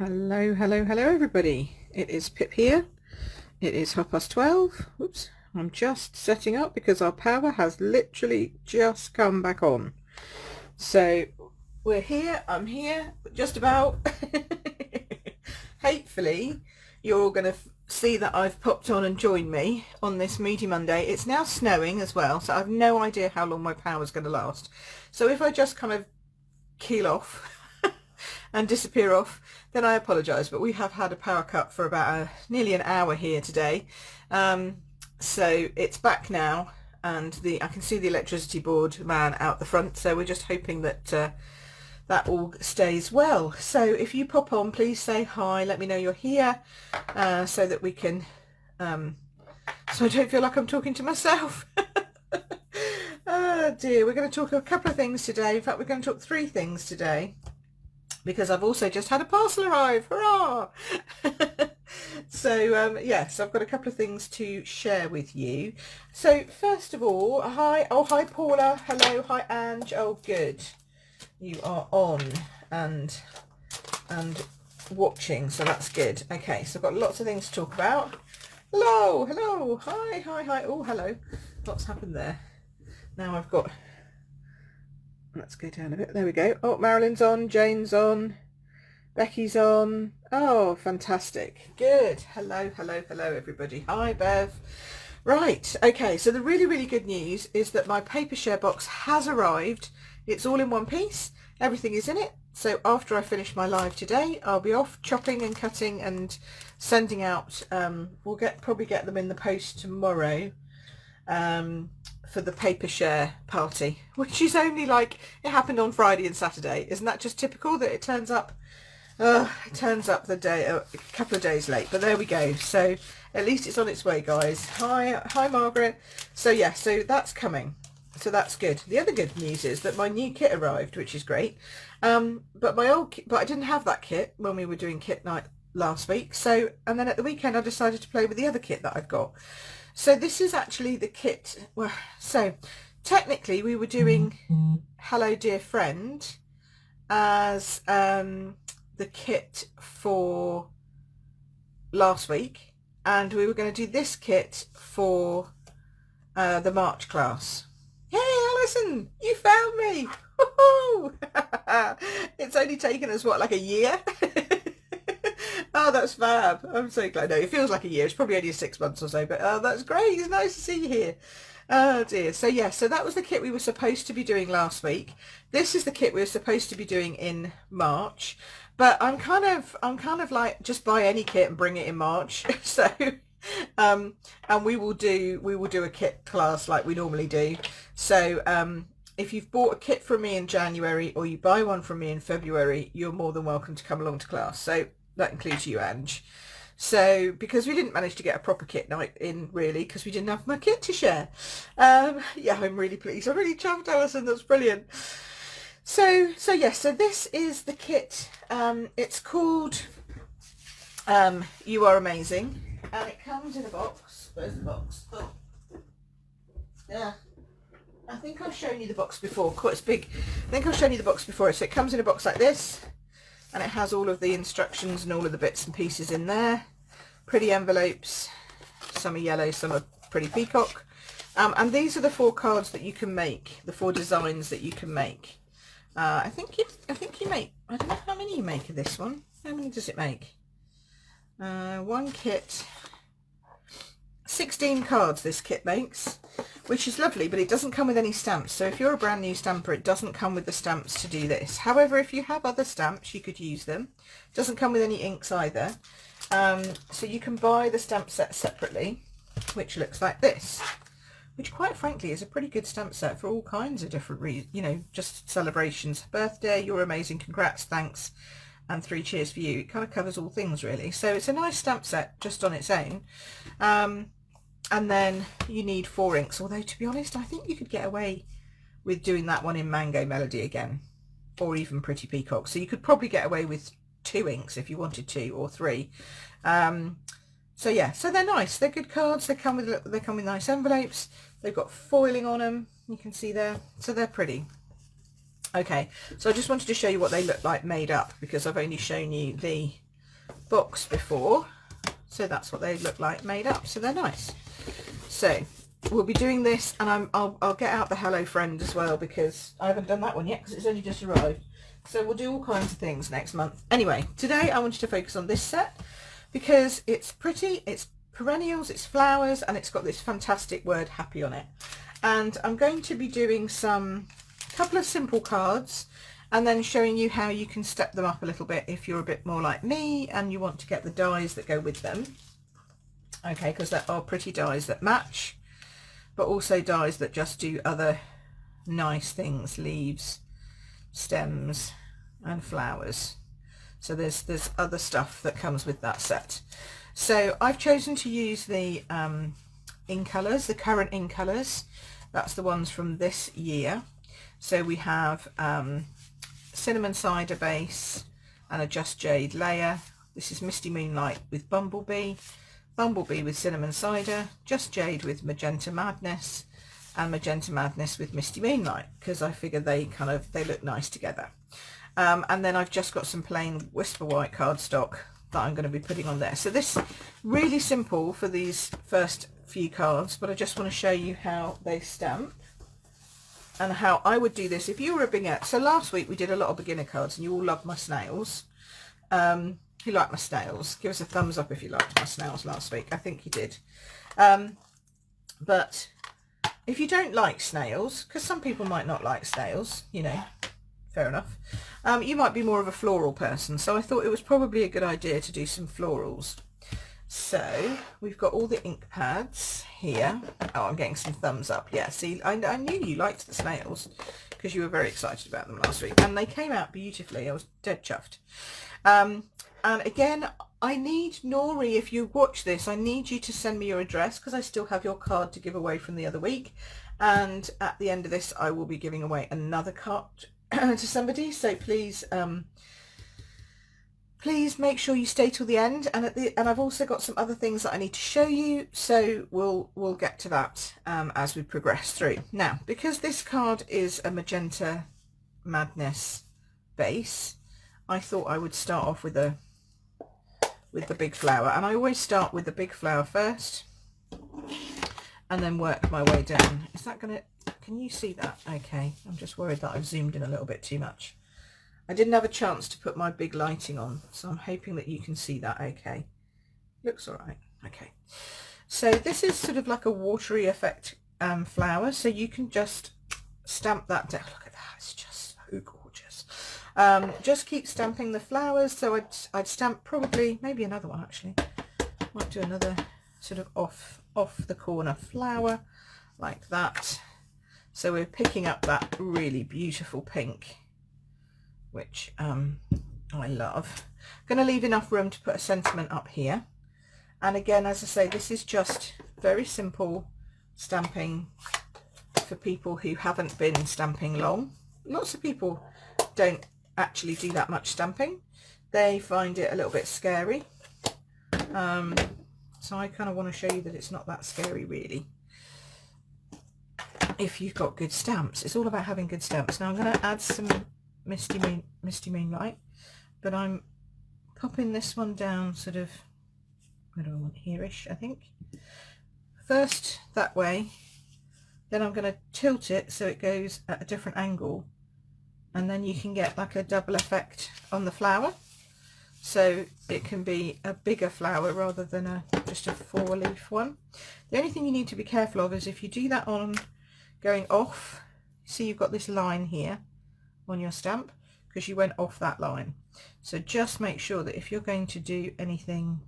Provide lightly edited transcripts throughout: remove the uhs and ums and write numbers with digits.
Hello, hello, hello everybody. It is Pip here. It is 12:30. Oops, I'm just setting up because our power has literally just come back on. So we're here, I'm here, just about. Hopefully you're all going to see that I've popped on and joined me on this Moody Monday. It's now snowing as well, so I've no idea how long my power's going to last. So if I just kind of keel off and disappear off, then I apologise, but we have had a power cut for about nearly an hour here today. So it's back now, and I can see the electricity board man out the front, so we're just hoping that that all stays well. So if you pop on, please say hi, let me know you're here, so that we can so I don't feel like I'm talking to myself. Oh dear, we're going to talk a couple of things today. In fact, we're going to talk three things today, because I've also just had a parcel arrive. Hurrah! So yes, I've got a couple of things to share with you. So first of all, hi. Oh, hi Paula. Hello. Hi Ange. Oh, good. You are on and watching, so that's good. Okay, so I've got lots of things to talk about. Hello. Hello. Hi. Hi. Hi. Oh, hello. What's happened there? Now I've got... Let's go down a bit. There we go. Oh, Marilyn's on, Jane's on, Becky's on. Oh, fantastic. Good. Hello, hello, hello, everybody. Hi, Bev. Right. Okay. So the really, really good news is that my paper share box has arrived. It's all in one piece. Everything is in it. So after I finish my live today, I'll be off chopping and cutting and sending out. We'll probably get them in the post tomorrow. For the paper share party, which is only like, it happened on Friday and Saturday. Isn't that just typical that it turns up the day a couple of days late? But there we go. So at least it's on its way, guys. Hi Margaret. So yeah, so that's coming, so that's good. The other good news is that my new kit arrived, which is great. But I didn't have that kit when we were doing kit night last week. So, and then at the weekend I decided to play with the other kit that I've got. So this is actually the kit. Well, so technically we were doing Hello Dear Friend as the kit for last week, and we were going to do this kit for the March class. Hey Alison, you found me! Woohoo! It's only taken us what, like a year? Oh, that's fab. I'm so glad. No, it feels like a year. It's probably only 6 months or so, but oh, that's great. It's nice to see you here. Oh dear. So yeah, so that was the kit we were supposed to be doing last week. This is the kit we were supposed to be doing in March, but I'm kind of like, just buy any kit and bring it in March. So and we will do a kit class like we normally do. So if you've bought a kit from me in January, or you buy one from me in February, you're more than welcome to come along to class. So that includes you, Ange. So because we didn't manage to get a proper kit night in, really, because we didn't have my kit to share. Yeah, I'm really pleased. I'm really chuffed, Alison. That's brilliant. So yes, so this is the kit. It's called You Are Amazing, and it comes in a box. Where's the box? Oh, yeah. I think I've shown you the box before. Quite it's big. I think I've shown you the box before. So it comes in a box like this, and it has all of the instructions and all of the bits and pieces in there. Pretty envelopes. Some are yellow, some are pretty peacock. And these are the 4 cards that you can make, the 4 designs that you can make. I think you make, I don't know how many you make of this one. How many does it make? One kit, 16 cards this kit makes, which is lovely, but it doesn't come with any stamps. So if you're a brand new stamper, it doesn't come with the stamps to do this. However, if you have other stamps, you could use them. It doesn't come with any inks either. So you can buy the stamp set separately, which looks like this, which quite frankly is a pretty good stamp set for all kinds of different reasons, you know, just celebrations, birthday, you're amazing, congrats, thanks, and 3 cheers for you. It kind of covers all things, really. So it's a nice stamp set just on its own. And then you need 4 inks, although to be honest, I think you could get away with doing that one in Mango Melody again, or even Pretty Peacock. So you could probably get away with 2 inks if you wanted to, or 3. So yeah, so they're nice. They're good cards. They come with nice envelopes. They've got foiling on them. You can see there. So they're pretty. Okay, so I just wanted to show you what they look like made up, because I've only shown you the box before, so that's what they look like made up, so they're nice. So we'll be doing this, and I'll get out the Hello Friend as well, because I haven't done that one yet because it's only just arrived. So we'll do all kinds of things next month. Anyway, today I wanted to focus on this set because it's pretty, it's perennials, it's flowers, and it's got this fantastic word happy on it. And I'm going to be doing couple of simple cards and then showing you how you can step them up a little bit if you're a bit more like me and you want to get the dies that go with them. Okay, because there are pretty dies that match, but also dies that just do other nice things, leaves, stems and flowers. So there's other stuff that comes with that set. So I've chosen to use the in colours, the current in colours. That's the ones from this year. So we have cinnamon cider base and a just jade layer. This is Misty Moonlight with bumblebee, bumblebee with cinnamon cider, just jade with magenta madness, and magenta madness with Misty Moonlight, because I figure they look nice together. And then I've just got some plain Whisper White cardstock that I'm going to be putting on there. So this really simple for these first few cards, but I just want to show you how they stamp and how I would do this if you were a beginner. So last week we did a lot of beginner cards and you all loved my snails. If you like my snails, give us a thumbs up if you liked my snails last week. I think you did. But if you don't like snails, because some people might not like snails, you know, fair enough. You might be more of a floral person, so I thought it was probably a good idea to do some florals. So we've got all the ink pads here. Oh, I'm getting some thumbs up. Yeah, see, I knew you liked the snails because you were very excited about them last week, and they came out beautifully. I was dead chuffed. And again, I need, Nori, if you watch this, I need you to send me your address because I still have your card to give away from the other week. And at the end of this, I will be giving away another card to somebody. So please, please make sure you stay till the end. And I've also got some other things that I need to show you. So we'll get to that as we progress through. Now, because this card is a magenta madness base, I thought I would start off with the big flower, and I always start with the big flower first and then work my way down. Is that gonna, can you see that? Okay, I'm just worried that I've zoomed in a little bit too much. I didn't have a chance to put my big lighting on, so I'm hoping that you can see that okay. Looks all right. Okay, so this is sort of like a watery effect flower, so you can just stamp that down. Look at that, it's just so gorgeous. Just keep stamping the flowers. So I'd stamp probably maybe another one actually. Might do another sort of off the corner flower like that. So we're picking up that really beautiful pink, which I love. I'm going to leave enough room to put a sentiment up here. And again, as I say, this is just very simple stamping for people who haven't been stamping long. Lots of people don't actually do that much stamping. They find it a little bit scary. So I kind of want to show you that it's not that scary really. If you've got good stamps, it's all about having good stamps. Now I'm going to add some Misty Moonlight, but I'm popping this one down sort of, where do I want, here-ish, I think. First that way, then I'm going to tilt it so it goes at a different angle, and then you can get like a double effect on the flower. So it can be a bigger flower rather than just a 4-leaf one. The only thing you need to be careful of is if you do that on going off, see you've got this line here on your stamp because you went off that line. So just make sure that if you're going to do anything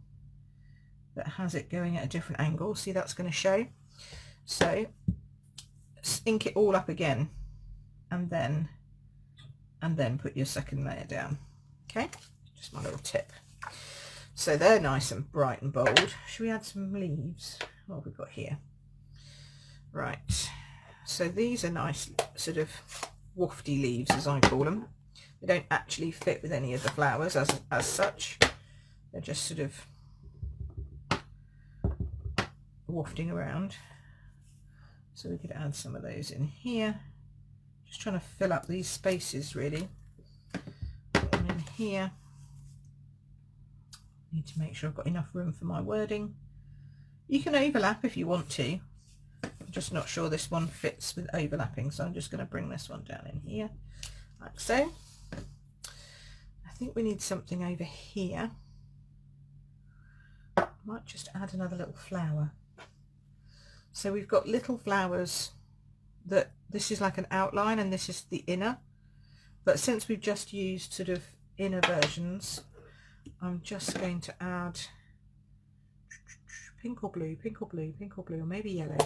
that has it going at a different angle, see that's going to show. So ink it all up again and then put your second layer down. Okay, just my little tip. So they're nice and bright and bold. Should we add some leaves? What have we got here? Right, so these are nice sort of wafty leaves, as I call them. They don't actually fit with any of the flowers as such. They're just sort of wafting around. So we could add some of those in here. Just trying to fill up these spaces really. Put one in here. Need to make sure I've got enough room for my wording. You can overlap if you want to. I'm just not sure this one fits with overlapping, so I'm just going to bring this one down in here, like so. I think we need something over here. Might just add another little flower. So we've got little flowers that this is like an outline and this is the inner, but since we've just used sort of inner versions, I'm just going to add pink or blue, pink or blue, pink or blue, or maybe yellow.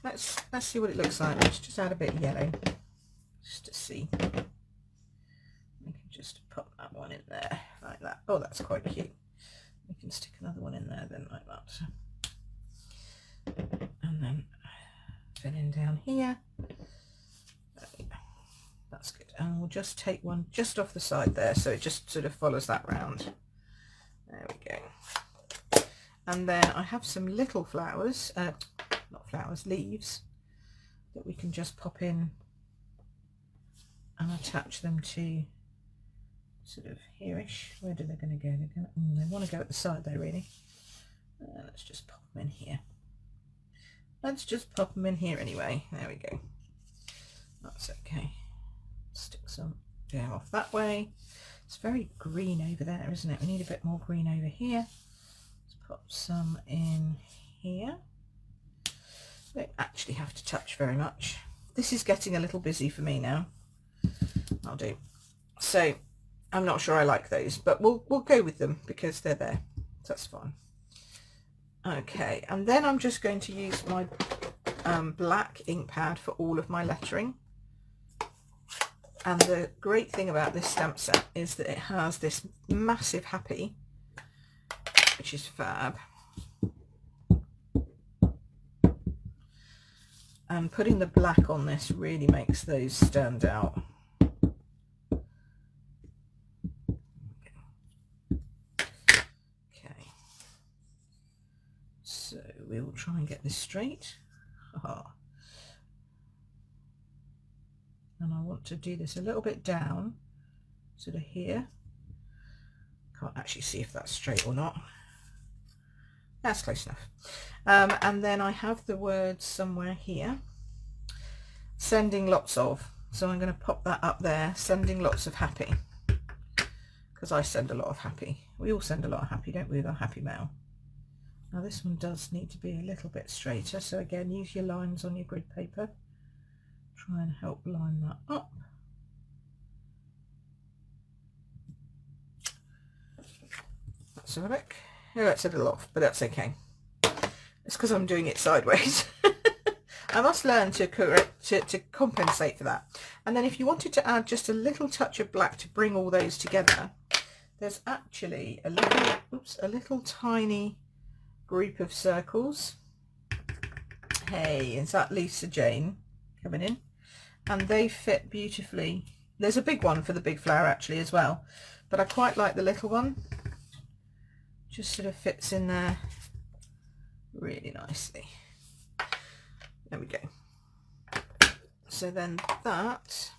Let's see what it looks like. Let's just add a bit of yellow just to see. We can just pop that one in there like that. Oh, that's quite cute. We can stick another one in there then like that. And then fill in down here. That's good. And we'll just take one just off the side there, so it just sort of follows that round. There we go. And then I have some little flowers, not flowers, leaves, that we can just pop in and attach them to sort of here-ish. Where are they going to go? They want to go at the side though, really. Let's just pop them in here. Let's just pop them in here anyway. There we go. That's okay. Stick some down off that way. It's very green over there, isn't it? We need a bit more green over here. Let's pop some in here. Don't actually have to touch very much. This is getting a little busy for me now. I'll do. So I'm not sure I like those, but we'll go with them because they're there. So that's fine. Okay, and then I'm just going to use my black ink pad for all of my lettering. And the great thing about this stamp set is that it has this massive happy, which is fab. And putting the black on this really makes those stand out. Okay. So we will try and get this straight. And I want to do this a little bit down, sort of here. Can't actually see if that's straight or not. That's close enough. And then I have the words somewhere here. Sending lots of. So I'm going to pop that up there. Sending lots of happy. Because I send a lot of happy. We all send a lot of happy, don't we, with our happy mail. Now this one does need to be a little bit straighter. So again, use your lines on your grid paper. Try and help line that up. Let's have a look. Oh, that's a little off, but that's okay. It's because I'm doing it sideways. I must learn to compensate for that. And then if you wanted to add just a little touch of black to bring all those together, there's actually a little tiny group of circles. Hey, is that Lisa Jane coming in? And they fit beautifully. There's a big one for the big flower actually as well, but I quite like the little one. Just sort of fits in there really nicely. There we go. So then that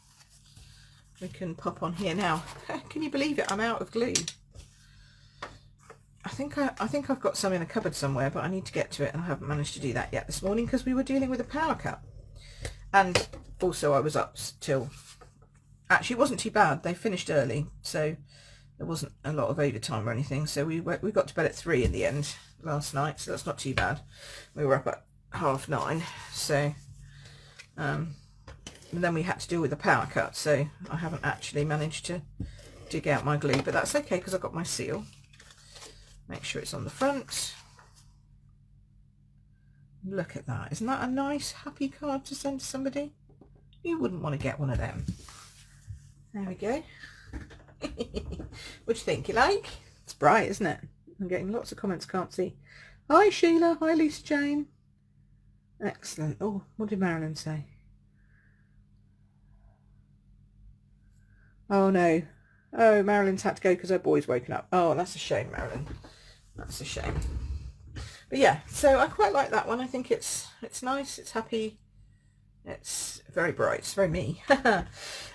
we can pop on here now. Can you believe it? I'm out of glue. I think I've got some in a cupboard somewhere, but I need to get to it, and I haven't managed to do that yet this morning because we were dealing with a power cut. And also I was up till, actually it wasn't too bad, they finished early, so there wasn't a lot of overtime or anything, so we got to bed at 3 in the end last night, so that's not too bad. We were up at 9:30, so and then we had to deal with the power cut, so I haven't actually managed to dig out my glue, but that's okay because I've got my seal. Make sure it's on the front. Look at that. Isn't that a nice happy card to send to somebody? You wouldn't want to get one of them. There we go. What do you think? You like? It's bright, isn't it? I'm getting lots of comments, can't see. Hi Sheila. Hi Lisa Jane. Excellent. Oh, what did Marilyn say? Oh no. Oh, Marilyn's had to go because her boy's woken up. Oh, that's a shame, Marilyn. That's a shame. But yeah, so I quite like that one. I think it's nice, it's happy, it's very bright, it's very me.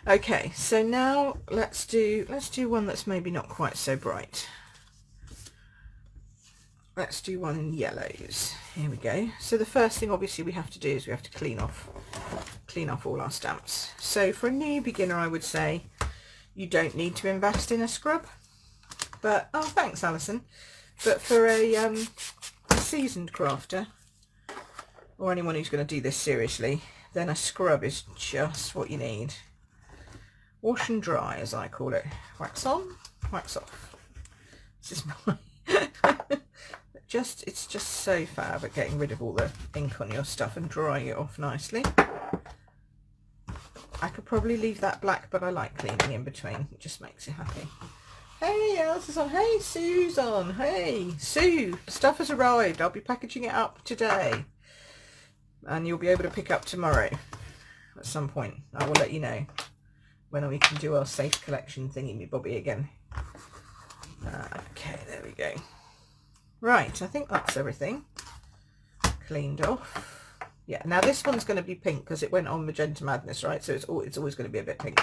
Okay, so now let's do one that's maybe not quite so bright. let's do one in yellows. Here we go. So the first thing obviously we have to do is we have to clean off all our stamps. So for a new beginner, I would say you don't need to invest in a scrub, but oh, thanks Alison. But for a seasoned crafter, or anyone who's going to do this seriously, then a scrub is just what you need. Wash and dry, as I call it. Wax on, wax off. This is my it's just so fab at getting rid of all the ink on your stuff and drying it off nicely. I could probably leave that black, but I like cleaning in between. It just makes you happy. Hey, Alice is on. Hey, Sue's on. Hey, Sue, stuff has arrived. I'll be packaging it up today, and you'll be able to pick up tomorrow at some point. I will let you know when we can do our safe collection thingy me bobby again. Okay, there we go. Right, I think that's everything cleaned off. Yeah, now this one's going to be pink because it went on Magenta Madness, right? So it's always going to be a bit pink.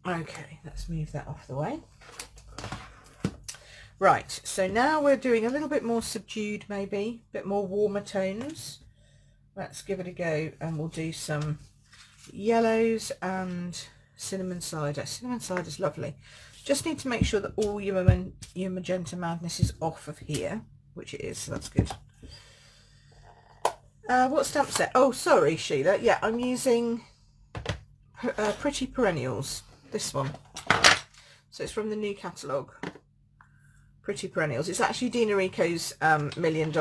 Okay, let's move that off the way. Right, so now we're doing a little bit more subdued, maybe a bit more warmer tones. Let's give it a go, and we'll do some yellows and cinnamon cider. Cinnamon cider is lovely. Just need to make sure that all your Magenta Madness is off of here, which it is, so that's good. What stamp set? Oh, sorry, Sheila. Yeah, I'm using Pretty Perennials, this one. So it's from the new catalogue, Pretty Perennials. It's actually Dina Rico's $1 million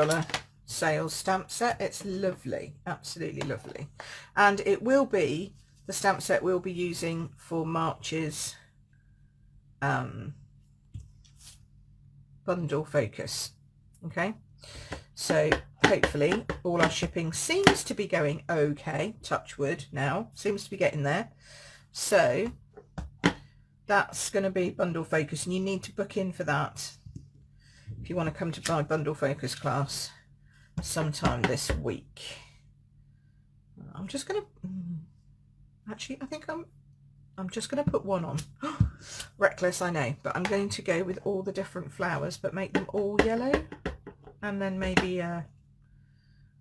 sales stamp set. It's lovely, absolutely lovely. And it will be the stamp set we'll be using for March's bundle focus. Okay, so hopefully all our shipping seems to be going okay, touch wood, now seems to be getting there. So that's going to be bundle focus, and you need to book in for that if you want to come to my bundle focus class sometime this week. I'm just going to actually, I think I'm just going to put one on. Reckless, I know, but I'm going to go with all the different flowers, but make them all yellow, and then maybe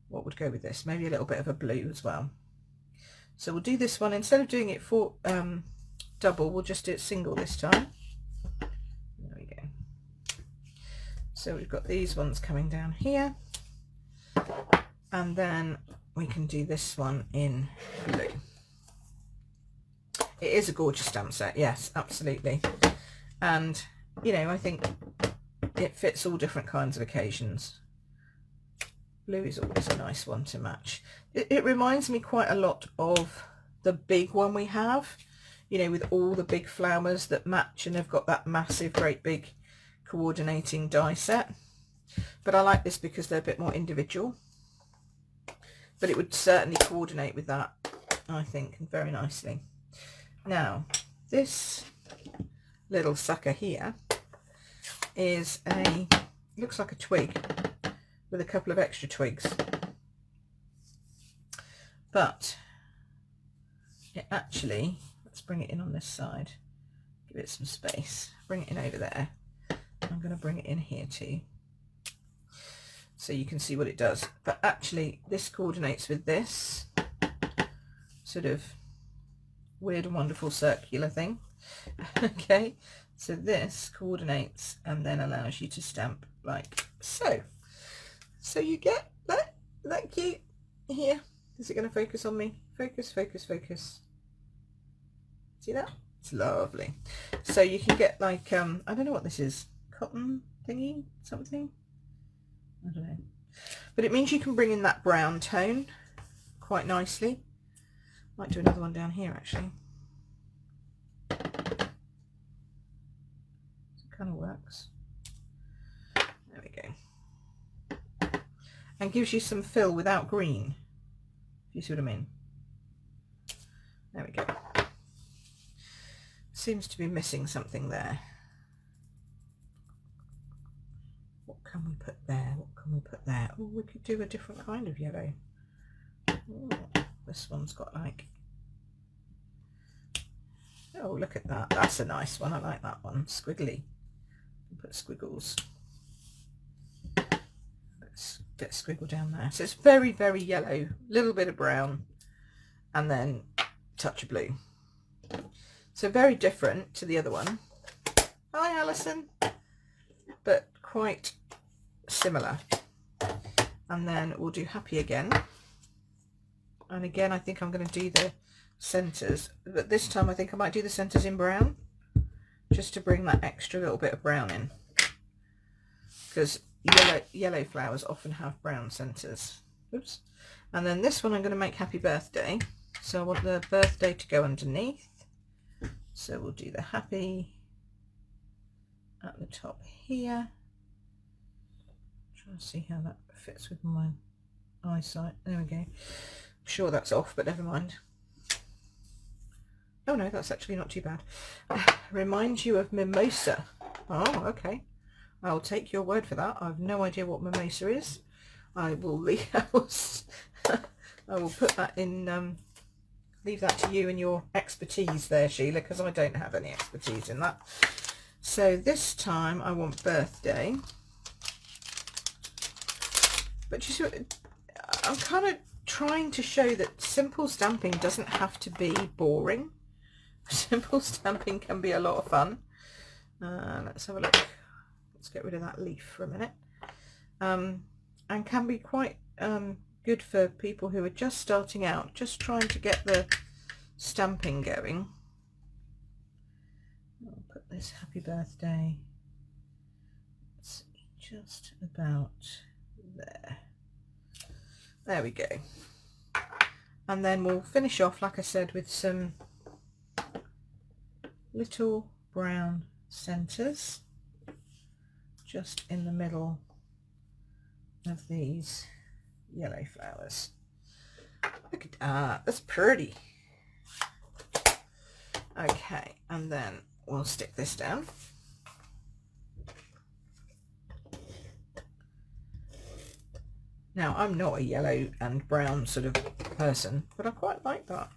what would go with this? Maybe a little bit of a blue as well. So we'll do this one, instead of doing it for double, we'll just do it single this time. There we go. So we've got these ones coming down here, and then we can do this one in blue. It is a gorgeous stamp set, yes, absolutely. And, you know, I think it fits all different kinds of occasions. Blue is always a nice one to match. It reminds me quite a lot of the big one we have, you know, with all the big flowers that match and have got that massive, great big coordinating die set. But I like this because they're a bit more individual. But it would certainly coordinate with that, I think, very nicely. Now, this little sucker here is looks like a twig with a couple of extra twigs, but it actually, let's bring it in on this side, give it some space, bring it in over there. I'm going to bring it in here too, so you can see what it does. But actually this coordinates with this sort of weird and wonderful circular thing. Okay, so this coordinates and then allows you to stamp like so. So you get that cute here. Is it going to focus on me? Focus, focus, focus. See that? It's lovely. So you can get like I don't know what this is, cotton thingy, something, I don't know, but it means you can bring in that brown tone quite nicely. Might do another one down here actually. It kind of works. There we go. And gives you some fill without green, if you see what I mean. There we go. Seems to be missing something there. What can we put there? What can we put there? Oh, we could do a different kind of yellow. Ooh. This one's got like, oh, look at that. That's a nice one. I like that one. Squiggly. Put squiggles. bit of squiggle down there. So it's very, very yellow, little bit of brown, and then touch of blue. So very different to the other one. Hi Alison. But quite similar. And then we'll do happy again. And again, I think I'm going to do the centres, but this time I think I might do the centres in brown, just to bring that extra little bit of brown in, because yellow flowers often have brown centres. Oops. And then this one I'm going to make happy birthday, so I want the birthday to go underneath, so we'll do the happy at the top here. Trying to see how that fits with my eyesight. There we go. I'm sure that's off, but never mind. Oh no, that's actually not too bad. Reminds you of mimosa. Oh, okay. I'll take your word for that. I have no idea what mimosa is. I will leave. I will put that in. Leave that to you and your expertise there, Sheila, because I don't have any expertise in that. So this time I want birthday. But you see, I'm kind of trying to show that simple stamping doesn't have to be boring. Simple stamping can be a lot of fun. Let's have a look. Let's get rid of that leaf for a minute. And can be quite good for people who are just starting out, just trying to get the stamping going. I'll put this happy birthday. It's just about there. There we go. And then we'll finish off, like I said, with some little brown centres just in the middle of these yellow flowers. Look at that, that's pretty. Okay, and then we'll stick this down. Now, I'm not a yellow and brown sort of person, but I quite like that.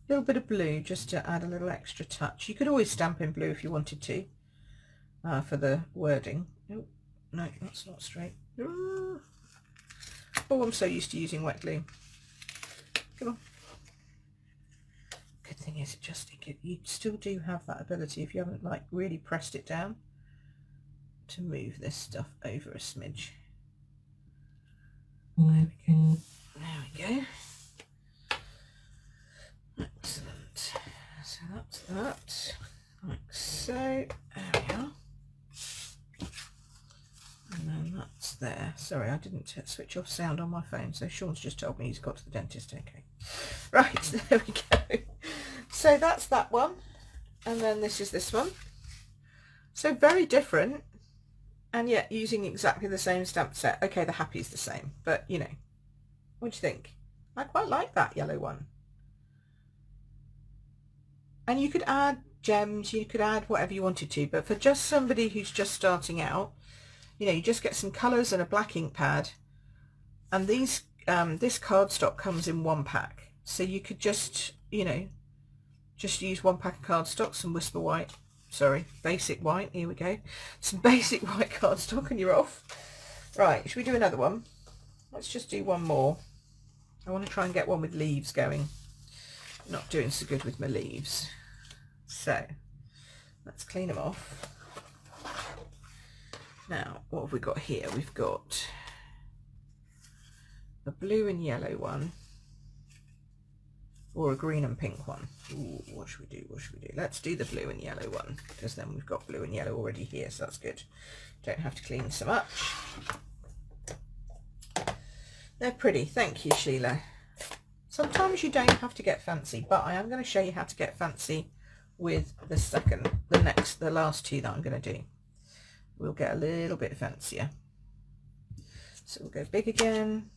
A little bit of blue just to add a little extra touch. You could always stamp in blue if you wanted to, for the wording. Oh, no, that's not straight. Oh, I'm so used to using wet glue. Come on. Good thing is, you still do have that ability, if you haven't like really pressed it down, to move this stuff over a smidge. There we go. There we go. Excellent. So that's that. Like so. There we are. And then that's there. Sorry, I didn't switch off sound on my phone, so Sean's just told me he's got to the dentist. Okay. Right, there we go. So that's that one. And then this is this one. So very different. And yet using exactly the same stamp set. Okay, the happy's the same, but you know, what do you think? I quite like that yellow one. And you could add gems, you could add whatever you wanted to, but for just somebody who's just starting out, you know, you just get some colours and a black ink pad, and these this cardstock comes in one pack, so you could just, you know, just use one pack of cardstock, some Whisper White. Sorry, basic white, here we go. Some basic white cardstock and you're off. Right, should we do another one? Let's just do one more. I want to try and get one with leaves going. I'm not doing so good with my leaves. So, let's clean them off. Now, what have we got here? We've got a blue and yellow one. Or a green and pink one. Ooh, what should we do? What should we do? Let's do the blue and yellow one, because then we've got blue and yellow already here, so that's good. Don't have to clean so much. They're pretty. Thank you, Sheila. Sometimes you don't have to get fancy, but I am going to show you how to get fancy with the last two that I'm going to do. We'll get a little bit fancier. So we'll go big again.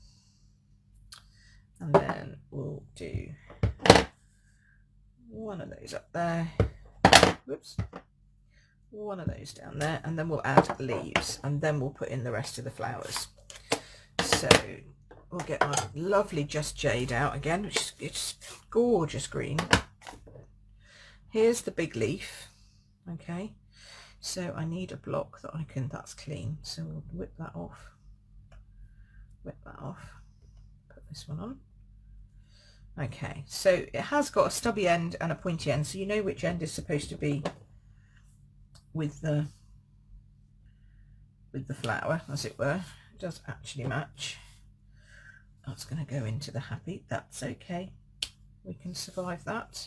And then we'll do one of those up there, whoops, one of those down there, and then we'll add leaves, and then we'll put in the rest of the flowers. So we'll get our lovely Just Jade out again, which is it's gorgeous green. Here's the big leaf. Okay, so I need a block that I can, that's clean, so we'll whip that off. whip that off, put this one on. Okay, so it has got a stubby end and a pointy end, so you know which end is supposed to be with the flower, as it were. It does actually match. That's going to go into the happy. That's okay, we can survive that.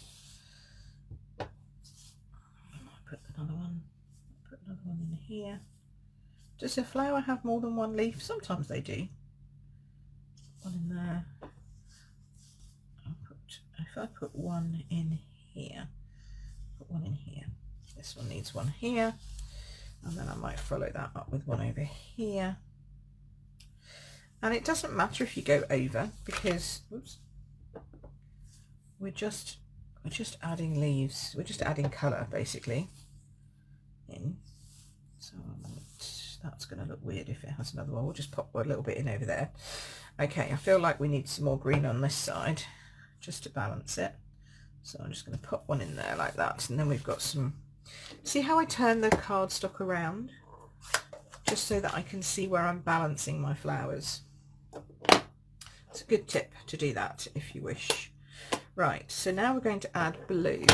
Put another one in here. Does a flower have more than one leaf? Sometimes they do. One in there. If I put one in here, put one in here. This one needs one here, and then I might follow that up with one over here. And it doesn't matter if you go over, because oops, we're just adding leaves. We're just adding colour basically in. So that's going to look weird if it has another one. We'll just pop a little bit in over there. Okay, I feel like we need some more green on this side, just to balance it. So I'm just going to put one in there like that, and then we've got some, see how I turn the cardstock around just so that I can see where I'm balancing my flowers. It's a good tip to do that if you wish. Right, so now we're going to add blue,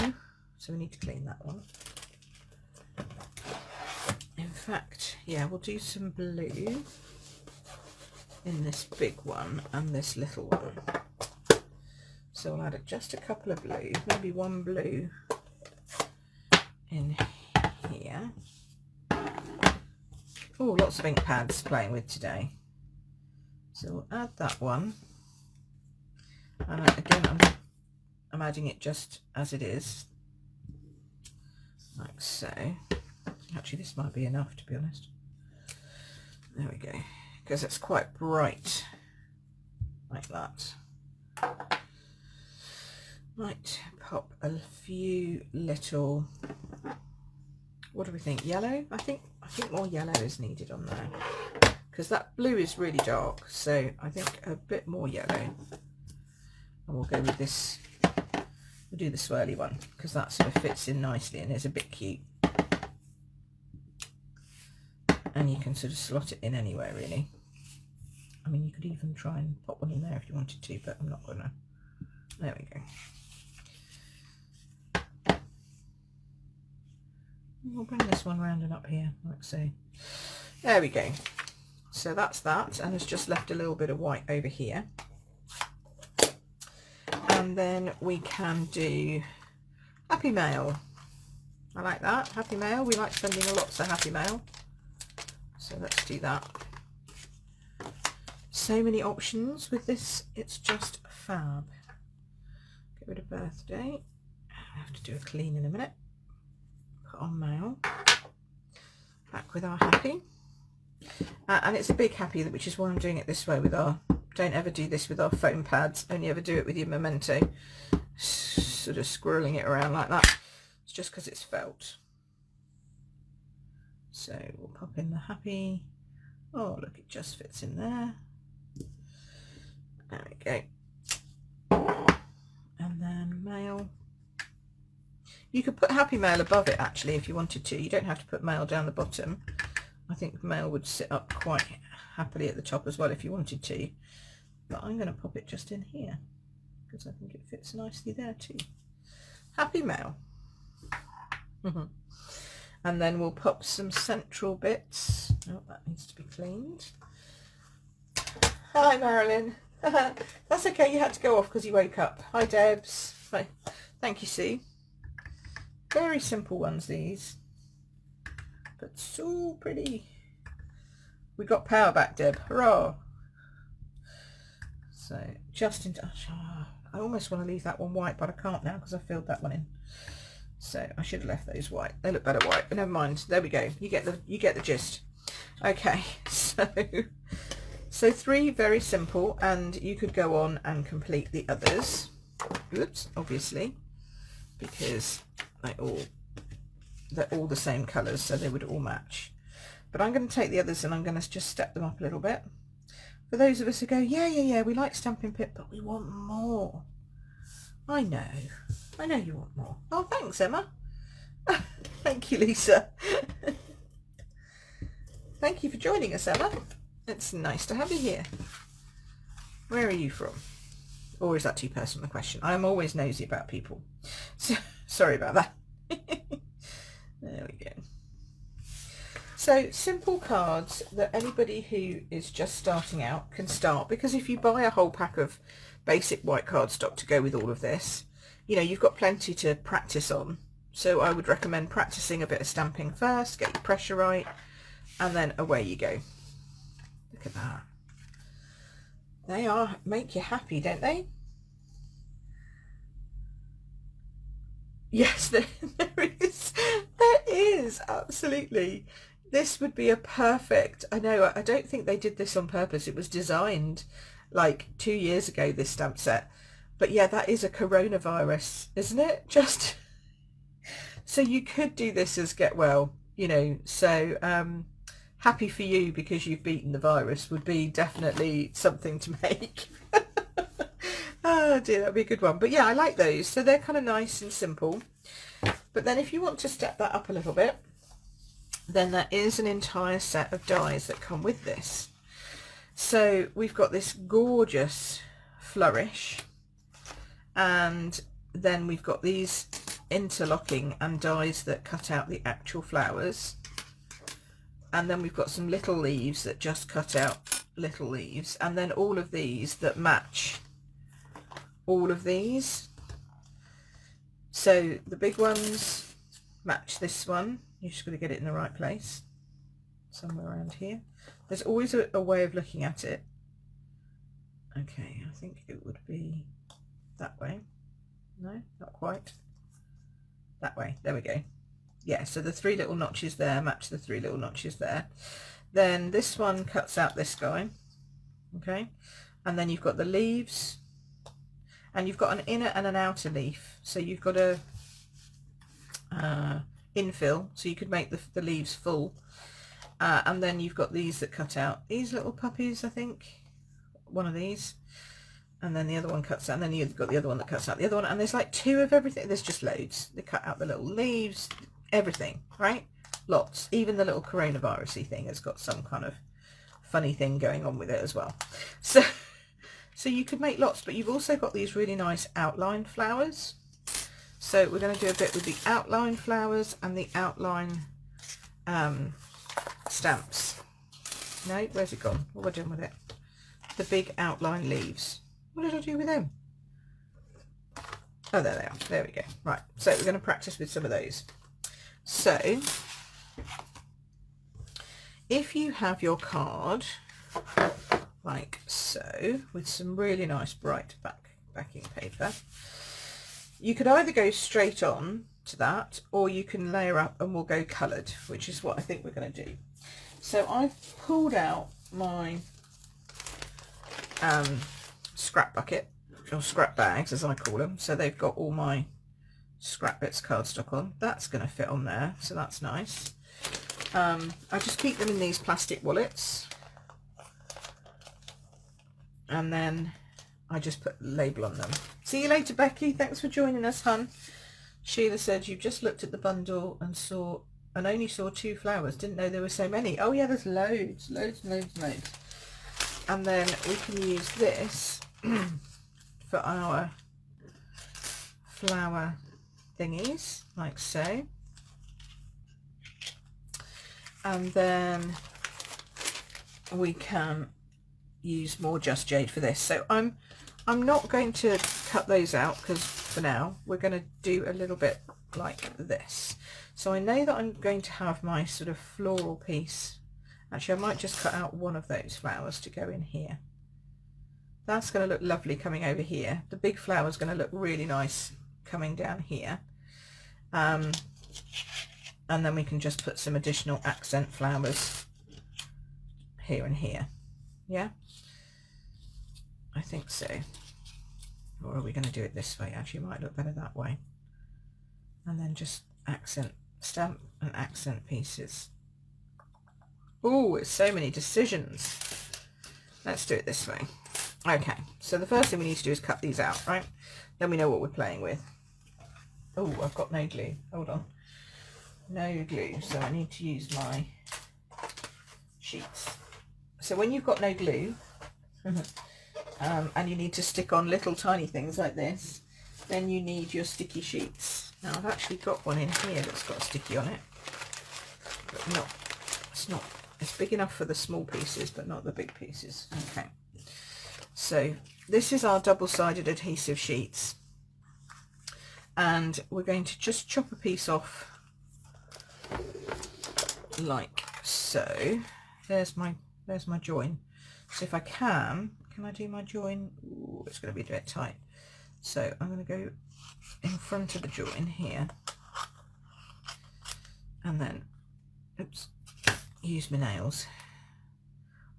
so we need to clean that one. In fact, yeah, we'll do some blue in this big one and this little one. So I'll add just a couple of blue, maybe one blue in here. Oh, lots of ink pads playing with today. So we'll add that one. And again, I'm adding it just as it is, like so. Actually, this might be enough, to be honest. There we go, because it's quite bright, like that. Might pop a few little, what do we think, yellow? I think more yellow is needed on there, because that blue is really dark, so I think a bit more yellow. And we'll go with this, we'll do the swirly one, because that sort of fits in nicely and is a bit cute. And you can sort of slot it in anywhere, really. I mean, you could even try and pop one in there if you wanted to, but I'm not gonna. There we go. We'll bring this one round and up here, like so. There we go. So that's that, and it's just left a little bit of white over here. And then we can do Happy Mail. I like that, Happy Mail. We like sending lots of Happy Mail. So let's do that. So many options with this, it's just fab. Get rid of birthday. I have to do a clean in a minute. Put on mail. Back with our happy. And it's a big happy, which is why I'm doing it this way with our, don't ever do this with our foam pads, only ever do it with your memento. Sort of squirreling it around like that. It's just because it's felt. So we'll pop in the happy. Oh, look, it just fits in there. There we go. And then mail. You could put Happy Mail above it, actually, if you wanted to. You don't have to put mail down the bottom. I think mail would sit up quite happily at the top as well if you wanted to. But I'm going to pop it just in here, because I think it fits nicely there too. Happy Mail. And then we'll pop some central bits. Oh, that needs to be cleaned. Hi, Marilyn. That's okay, you had to go off because you woke up. Hi, Debs. Hi. Thank you, Sue. Very simple ones, these. But so pretty. We got power back, Deb. Hurrah. So, just in touch. I almost want to leave that one white, but I can't now because I filled that one in. So I should have left those white. They look better white, but never mind. There we go. You get the gist. Okay, so 3 very simple, and you could go on and complete the others. Oops, obviously, because they're all the same colours, so they would all match. But I'm going to take the others and I'm going to just step them up a little bit. For those of us who go, yeah, we like Stampin' Pip, but we want more. I know you want more. Oh, thanks, Emma. Thank you, Lisa. Thank you for joining us, Emma. It's nice to have you here. Where are you from? Or is that too personal a question? I'm always nosy about people. So, sorry about that. There we go. So simple cards that anybody who is just starting out can start, because if you buy a whole pack of basic white cardstock to go with all of this, you know, you've got plenty to practice on. So I would recommend practicing a bit of stamping first, get your pressure right, and then away you go. Look at that. They make you happy, don't they? Yes, there is. There is, absolutely. This would be a perfect, I know, I don't think they did this on purpose. It was designed like 2 years ago, this stamp set. But yeah, that is a coronavirus, isn't it? Just, so you could do this as get well, you know, so happy for you because you've beaten the virus would be definitely something to make. Oh dear, that'd be a good one. But yeah, I like those. So they're kind of nice and simple. But then if you want to step that up a little bit, then there is an entire set of dies that come with this. So we've got this gorgeous flourish, and then we've got these interlocking and dies that cut out the actual flowers, and then we've got some little leaves that just cut out little leaves, and then all of these that match all of these. So the big ones match this one. You're just going to get it in the right place, somewhere around here. There's always a way of looking at it. Okay, I think it would be that way. No, not quite. That way, there we go. Yeah, so the 3 little notches there match the 3 little notches there. Then this one cuts out this guy, okay? And then you've got the leaves, and you've got an inner and an outer leaf. So you've got a infill, so you could make the leaves full. And then you've got these that cut out these little puppies, I think. One of these. And then the other one cuts out, and then you've got the other one that cuts out the other one. And there's like 2 of everything. There's just loads. They cut out the little leaves, everything, right? Lots. Even the little coronavirus-y thing has got some kind of funny thing going on with it as well. So you could make lots, but you've also got these really nice outline flowers. So we're going to do a bit with the outline flowers and the outline stamps. No, where's it gone? What am I doing with it? The big outline leaves. What did I do with them? Oh, there they are. There we go. Right, so we're going to practice with some of those. So if you have your card like so, with some really nice bright backing paper, you could either go straight on to that, or you can layer up and we'll go coloured, which is what I think we're going to do. So I've pulled out my scrap bucket, or scrap bags as I call them. So they've got all my scrap bits cardstock on. That's going to fit on there, so that's nice. I just keep them in these plastic wallets, and then I just put the label on them. See you later, Becky. Thanks for joining us, hun. Sheila said you've just looked at the bundle and only saw 2 flowers. Didn't know there were so many. Oh yeah, there's loads. And then we can use this for our flower thingies, like so. And then we can use more Just Jade for this. So I'm not going to cut those out, because for now we're going to do a little bit like this. So I know that I'm going to have my sort of floral piece. Actually, I might just cut out one of those flowers to go in here. That's going to look lovely coming over here. The big flower is going to look really nice coming down here. And then we can just put some additional accent flowers here and here. Yeah, I think so. Or are we going to do it this way? Actually, it might look better that way. And then just accent stamp and accent pieces. Oh, it's so many decisions. Let's do it this way. Okay, so the first thing we need to do is cut these out, right? Then we know what we're playing with. Oh, I've got no glue. Hold on. No glue, so I need to use my sheets. So when you've got no glue, and you need to stick on little tiny things like this, then you need your sticky sheets. Now I've actually got one in here that's got a sticky on it, but it's big enough for the small pieces but not the big pieces. Okay, so this is our double-sided adhesive sheets, and we're going to just chop a piece off like so. There's my join. So if I can I do my join? Ooh, it's going to be a bit tight. So I'm going to go in front of the join here, and then, oops, use my nails,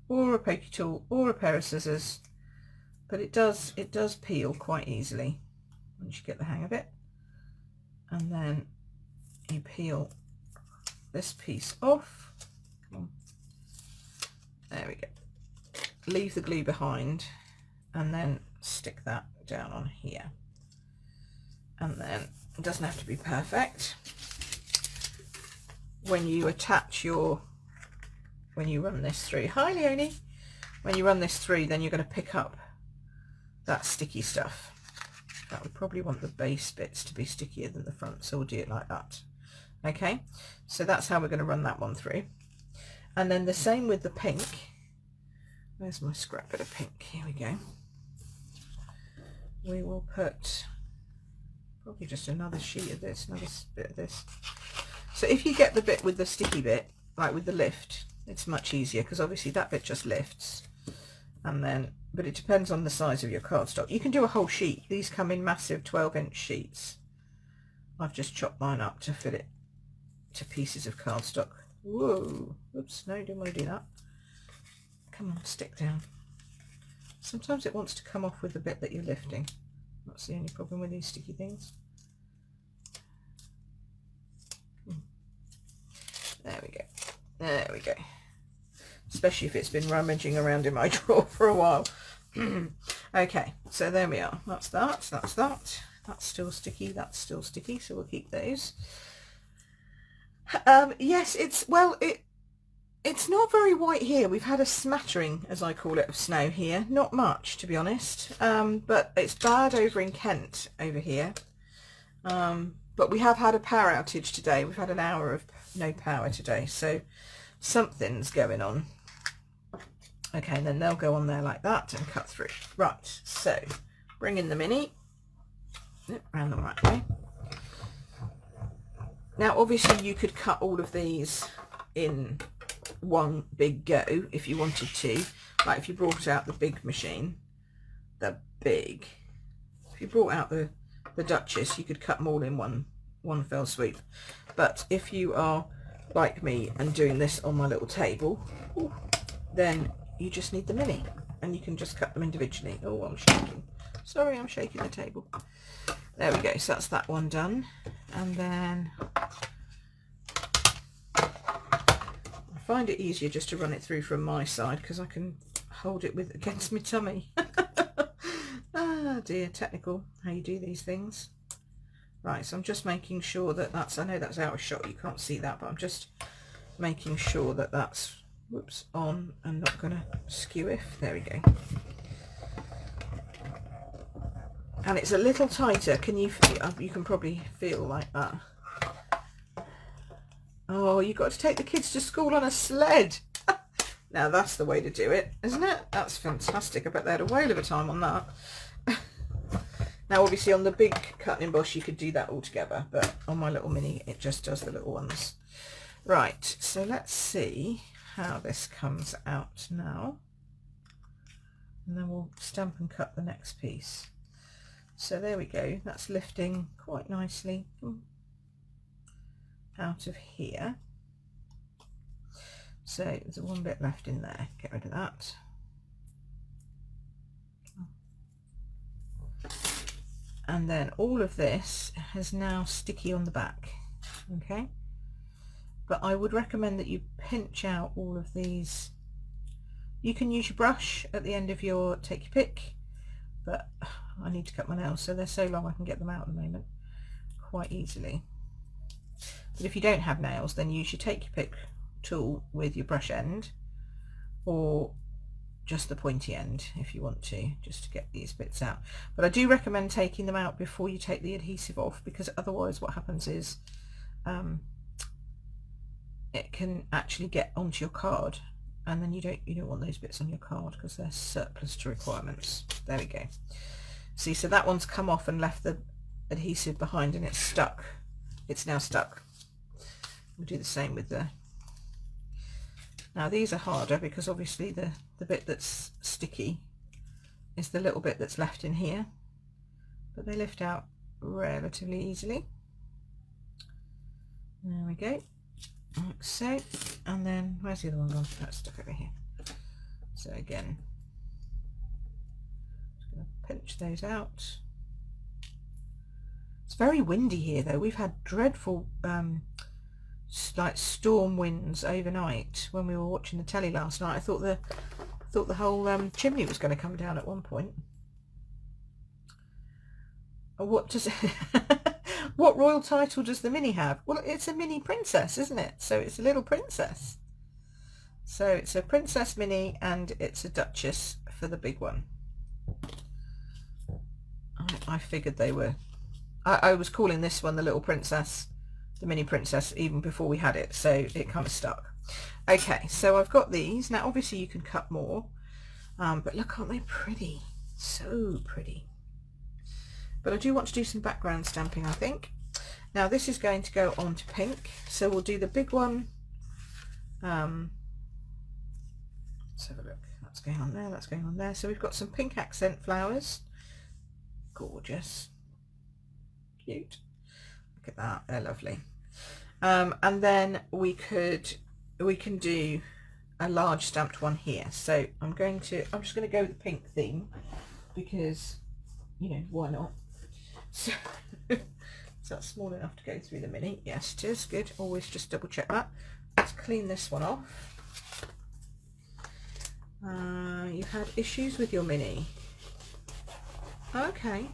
or a pokey tool, or a pair of scissors. But it does peel quite easily once you get the hang of it. And then you peel this piece off. Come on. There we go. Leave the glue behind, and then stick that down on here. And then it doesn't have to be perfect. When you run this through, hi Leonie, when you run this through, then you're going to pick up that sticky stuff. That would probably want the base bits to be stickier than the front, so we'll do it like that. Okay, so that's how we're going to run that one through. And then the same with the pink. Where's my scrap bit of pink? Here we go. We will put probably just another sheet of this, another bit of this. So if you get the bit with the sticky bit, like with the lift, it's much easier, because obviously that bit just lifts. And then, but it depends on the size of your cardstock. You can do a whole sheet. These come in massive 12-inch sheets. I've just chopped mine up to fit it to pieces of cardstock. Whoa, oops, no, didn't want to do that. Come on, stick down. Sometimes it wants to come off with the bit that you're lifting. That's the only problem with these sticky things. There we go. There we go. Especially if it's been rummaging around in my drawer for a while. Okay, so there we are. That's that. That's that. That's still sticky. That's still sticky. So we'll keep those. Yes, it's not very white here. We've had a smattering, as I call it, of snow here. Not much, to be honest. But it's bad over in Kent over here. But we have had a power outage today. We've had an hour of no power today. So something's going on. Okay, and then they'll go on there like that and cut through. Right, so bring in the mini. Around the right way. Now, obviously, you could cut all of these in one big go if you wanted to. Like if you brought out the big machine, if you brought out the Duchess, you could cut them all in one fell swoop. But if you are like me and doing this on my little table, then you just need the mini, and you can just cut them individually. Oh, I'm shaking. Sorry, I'm shaking the table. There we go. So that's that one done. And then I find it easier just to run it through from my side, because I can hold it against my tummy. Ah dear, technical, how you do these things. Right, so I'm just making sure that I know that's out of shot, you can't see that, but I'm just making sure that that's, whoops, on and not going to skew if. There we go. And it's a little tighter. You can probably feel like that. Oh, you've got to take the kids to school on a sled. Now that's the way to do it, isn't it? That's fantastic. I bet they had a whale of a time on that. Now obviously on the big cut and emboss you could do that all together, but on my little mini it just does the little ones. Right, so let's see how this comes out now. And then we'll stamp and cut the next piece. So there we go, that's lifting quite nicely out of here. So there's one bit left in there, get rid of that. And then all of this is now sticky on the back, okay? But I would recommend that you pinch out all of these. You can use your brush at the end of your take your pick, but I need to cut my nails, so they're so long I can get them out at the moment quite easily. But if you don't have nails, then use your take your pick tool with your brush end, or just the pointy end if you want to, just to get these bits out. But I do recommend taking them out before you take the adhesive off, because otherwise what happens is it can actually get onto your card, and then you don't want those bits on your card because they're surplus to requirements. There we go. See, so that one's come off and left the adhesive behind, and it's stuck. It's now stuck. We'll do the same with the... Now these are harder because obviously the bit that's sticky is the little bit that's left in here, but they lift out relatively easily. There we go, like so. And then where's the other one gone? That's stuck over here. So again, just going to pinch those out. It's very windy here though. We've had dreadful like storm winds overnight. When we were watching the telly last night, I thought the whole chimney was going to come down at one point. What does what royal title does the Mini have? Well, it's a mini princess, isn't it? So it's a little princess. So it's a princess mini, and it's a duchess for the big one. I figured they were. I was calling this one the little princess, the mini princess, even before we had it, so it kind of stuck. Okay, so I've got these. Now obviously you can cut more, but look, aren't they pretty? So pretty. But I do want to do some background stamping, I think. Now this is going to go on to pink, so we'll do the big one. Let's have a look. That's going on there, that's going on there. So we've got some pink accent flowers. Gorgeous. Cute. Look at that, they're lovely. And then we can do a large stamped one here. So I'm just going to go with the pink theme because, you know, why not? So, so that's small enough to go through the mini. Yes, it is. Good. Always just double check that. Let's clean this one off. You've had issues with your mini. Okay.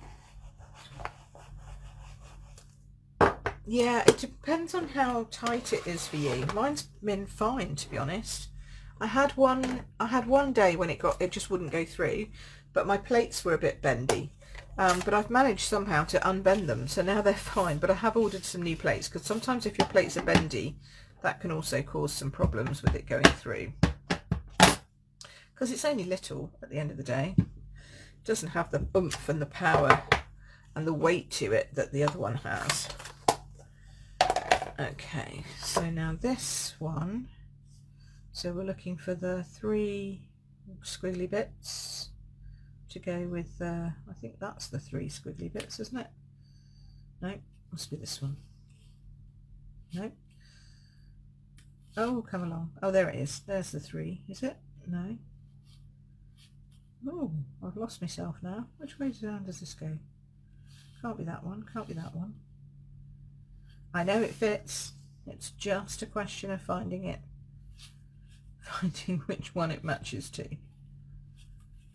Yeah, it depends on how tight it is for you. Mine's been fine, to be honest. I had one day when it just wouldn't go through, but my plates were a bit bendy. But I've managed somehow to unbend them, so now they're fine. But I have ordered some new plates, because sometimes if your plates are bendy, that can also cause some problems with it going through. Because it's only little at the end of the day. It doesn't have the oomph and the power and the weight to it that the other one has. Okay, so now this one, so we're looking for the 3 squiggly bits to go with, I think that's the 3 squiggly bits, isn't it? No, must be this one. No. Oh, come along. Oh, there it is. There's the 3, is it? No. Oh, I've lost myself now. Which way down does this go? Can't be that one, can't be that one. I know it fits. It's just a question of finding which one it matches to.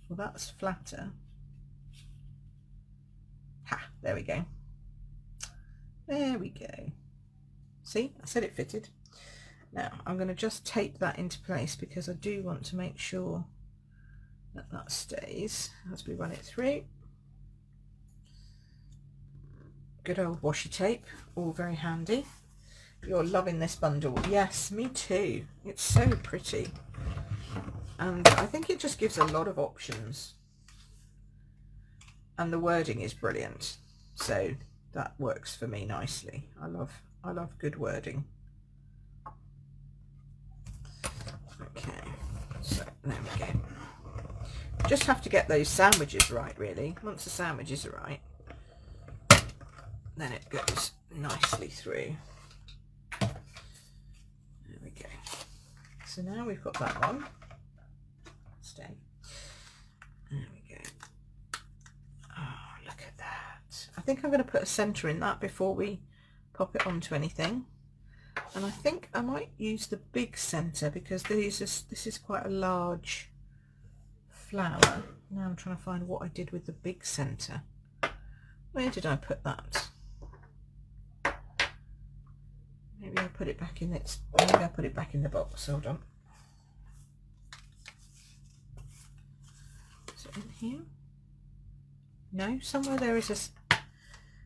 Well, that's flatter. Ha, there we go. There we go. See, I said it fitted. Now I'm going to just tape that into place because I do want to make sure that that stays as we run it through. Good old washi tape, all very handy. You're loving this bundle. Yes, me too. It's so pretty. And I think it just gives a lot of options. And the wording is brilliant. So that works for me nicely. I love good wording. Okay, so there we go. Just have to get those sandwiches right, really. Once the sandwiches are right, then it goes nicely through. There we go. So now we've got that one. Stay. There we go. Oh, look at that. I think I'm going to put a centre in that before we pop it onto anything. And I think I might use the big centre because this is quite a large flower. Now I'm trying to find what I did with the big centre. Where did I put that? Maybe I'll put it back in its. Maybe I'll put it back in the box. Hold on. here? No, somewhere there is a...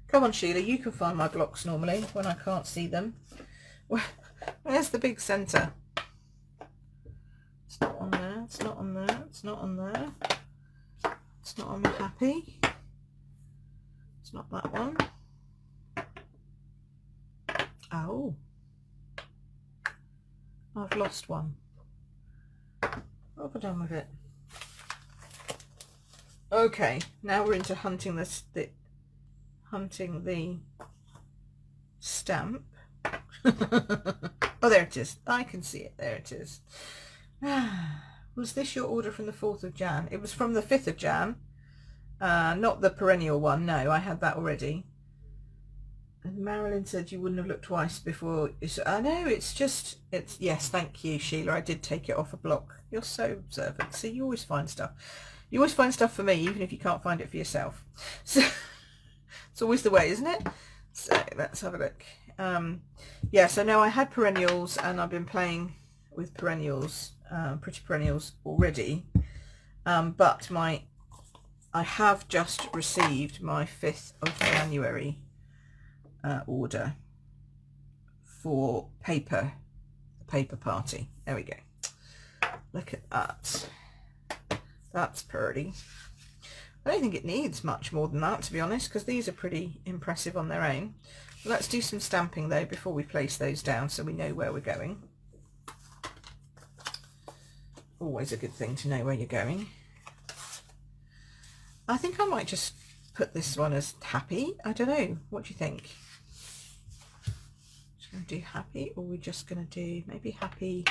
Come on, Sheila, you can find my blocks normally when I can't see them. Where's the big centre? It's not on there, it's not on there, it's not on there. It's not on my happy. It's not that one. Oh. I've lost one. What have I done with it? Okay, now we're into hunting the stamp. Oh, there it is. I can see it. There it is. Was this your order from the 4th of Jan? It was from the 5th of Jan. Not the perennial one. No, I had that already. And Marilyn said you wouldn't have looked twice before. I know, it's yes, thank you, Sheila. I did take it off a block. You're so observant. See, you always find stuff. You always find stuff for me, even if you can't find it for yourself. So it's always the way, isn't it? So let's have a look. Yeah, so now I had Perennials, and I've been playing with Perennials, Pretty Perennials already. But I have just received my 5th of January order for the paper party. There we go. Look at that. That's pretty. I don't think it needs much more than that, to be honest, because these are pretty impressive on their own. Let's do some stamping though before we place those down, so we know where we're going. Always a good thing to know where you're going. I think I might just put this one as happy. I don't know. What do you think? Just going to do happy, or we're just going to do maybe happy.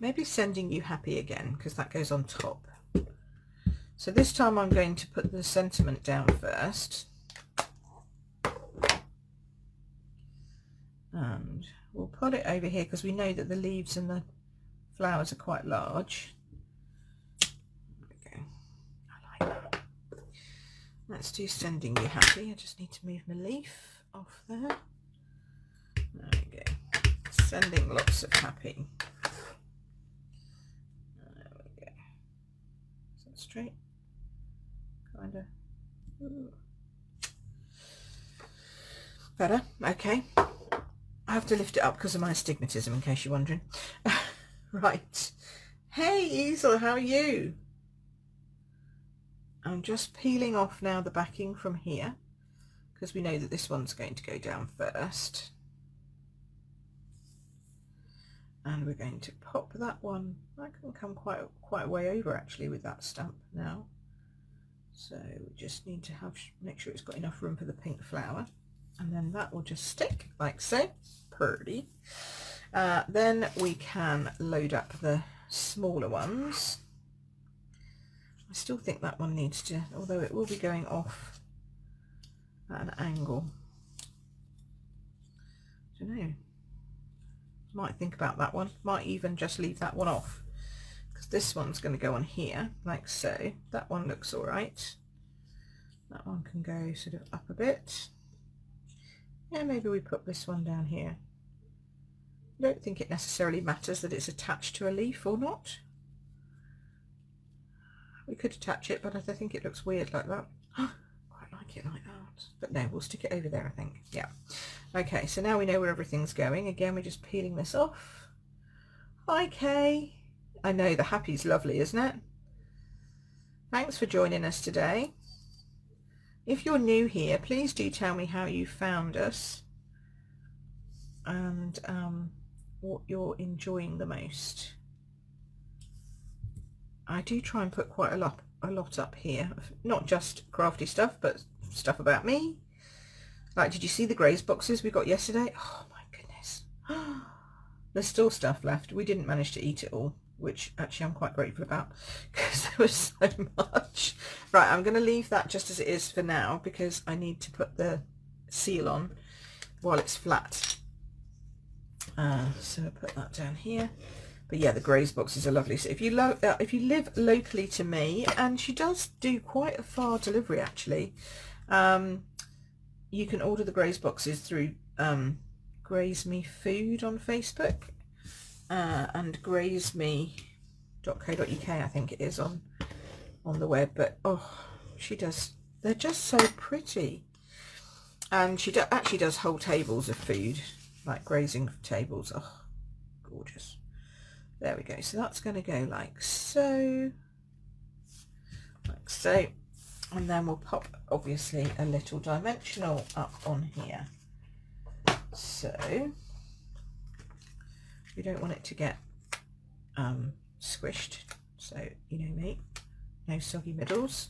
Maybe sending you happy again, because that goes on top. So this time I'm going to put the sentiment down first. And we'll put it over here because we know that the leaves and the flowers are quite large. There we go. I like that. Let's do sending you happy. I just need to move my leaf off there. There we go. Sending lots of happy. There we go. Is that straight? Kinda. Ooh. Better? Okay. I have to lift it up because of my astigmatism, in case you're wondering. Right. Hey, Easel, how are you? I'm just peeling off now the backing from here, because we know that this one's going to go down first. And we're going to pop that one. I can come quite a way over, actually, with that stamp now. So we just need to make sure it's got enough room for the pink flower. And then that will just stick like so. Pretty. Then we can load up the smaller ones. I still think that one needs to, although it will be going off at an angle. I don't know. Might think about that one. Might even just leave that one off, because this one's going to go on here like so. That one looks all right. That one can go sort of up a bit. Yeah, maybe we put this one down here. I don't think it necessarily matters that it's attached to a leaf or not. We could attach it, but I think it looks weird like that. Quite like it like that. But no, we'll stick it over there, I think. Yeah. Okay, so now we know where everything's going. Again, we're just peeling this off. Hi, Kay. I know, the happy's lovely, isn't it? Thanks for joining us today. If you're new here, please do tell me how you found us and what you're enjoying the most. I do try and put quite a lot up here, not just crafty stuff, but stuff about me. Like, did you see the Graze boxes we got yesterday? Oh my goodness. There's still stuff left. We didn't manage to eat it all, which actually I'm quite grateful about, because there was so much. Right, I'm going to leave that just as it is for now, because I need to put the seal on while it's flat. So I'll put that down here. But yeah, the Graze boxes are lovely. So if you live locally to me, and she does do quite a far delivery actually, you can order the Graze boxes through Graze Me Food on Facebook, and grazeme.co.uk I think it is on on the web, but oh, she does, they're just so pretty. And she actually does whole tables of food, like grazing tables. Oh, gorgeous. There we go. So that's going to go like so, and then we'll pop obviously a little dimensional up on here. So we don't want it to get squished, so you know me, no soggy middles.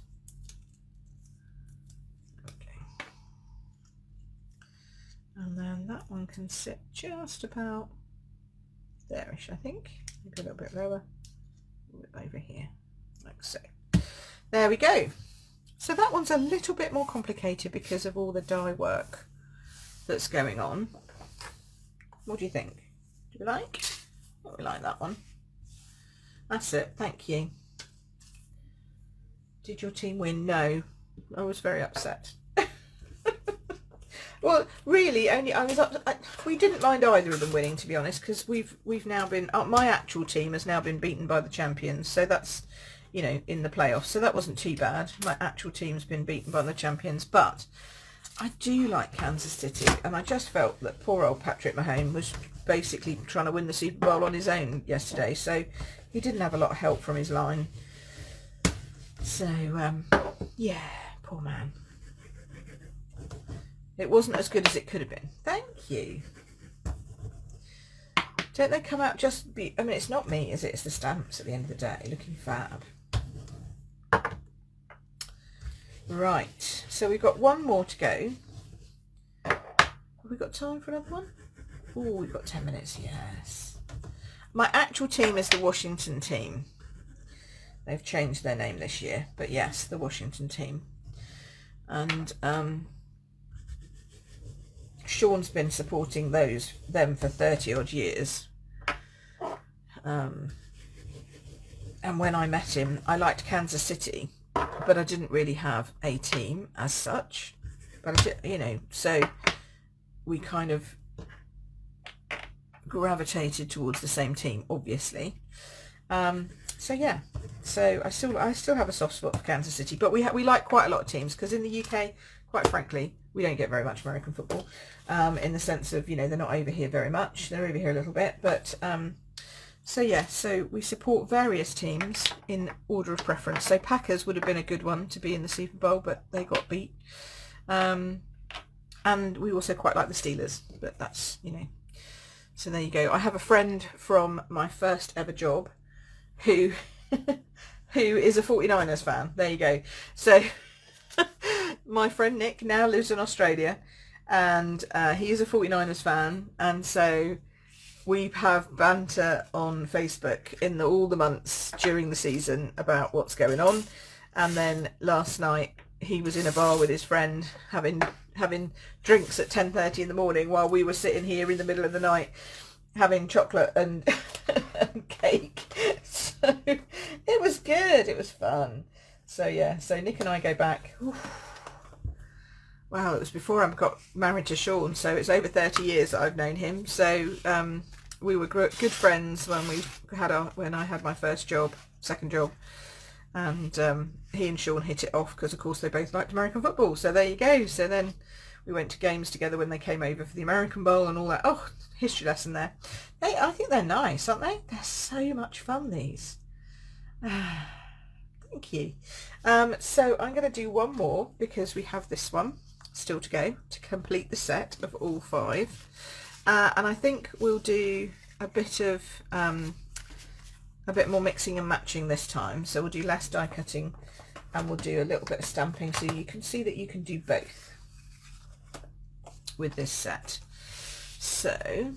Okay, and then that one can sit just about there-ish, I think, maybe a little bit lower, a little bit over here, like so. There we go. So that one's a little bit more complicated because of all the dye work that's going on. What do you think? Do we like? Oh, we like that one. That's it. Thank you. Did your team win? No. I was very upset. Well, really, only I was up. We didn't mind either of them winning, to be honest, because we've now been. My actual team has now been beaten by the champions, so that's, you know, in the playoffs. So that wasn't too bad. My actual team's been beaten by the champions, but I do like Kansas City, and I just felt that poor old Patrick Mahomes was basically trying to win the Super Bowl on his own yesterday, so he didn't have a lot of help from his line. So yeah, poor man. It wasn't as good as it could have been. Thank you. Don't they come out just I mean, it's not me, is it? It's the stamps at the end of the day, looking fab. Right, so we've got one more to go. Have we got time for another one? Oh, we've got 10 minutes, yes. My actual team is the Washington team. They've changed their name this year, but yes, the Washington team. And Sean's been supporting them for 30 odd years. And when I met him, I liked Kansas City, but I didn't really have a team as such. But you know, so we kind of gravitated towards the same team, obviously. So yeah, so I still have a soft spot for Kansas City, but we like quite a lot of teams, because in the UK, quite frankly, we don't get very much American football, in the sense of, you know, they're not over here very much. They're over here a little bit, but so yeah, so we support various teams in order of preference. So Packers would have been a good one to be in the Super Bowl, but they got beat. And we also quite like the Steelers, but that's, you know, so there you go. I have a friend from my first ever job who is a 49ers fan. There you go. So my friend Nick now lives in Australia, and he is a 49ers fan, and so we have banter on Facebook in all the months during the season about what's going on. And then last night he was in a bar with his friend having drinks at 10:30 in the morning, while we were sitting here in the middle of the night having chocolate and, and cake. So it was good. It was fun. So yeah, so Nick and I go back. Wow, it was before I got married to Sean, so it's over 30 years that I've known him. So we were good friends when I had my second job, and he and Sean hit it off because, of course, they both liked American football. So there you go. So then we went to games together when they came over for the American Bowl and all that. Oh, history lesson there. I think they're nice, aren't they? They're so much fun, these. Thank you. So I'm going to do one more, because we have this one still to go to complete the set of all 5. And I think we'll do a bit more mixing and matching this time. So we'll do less die cutting, and we'll do a little bit of stamping, so you can see that you can do both with this set. So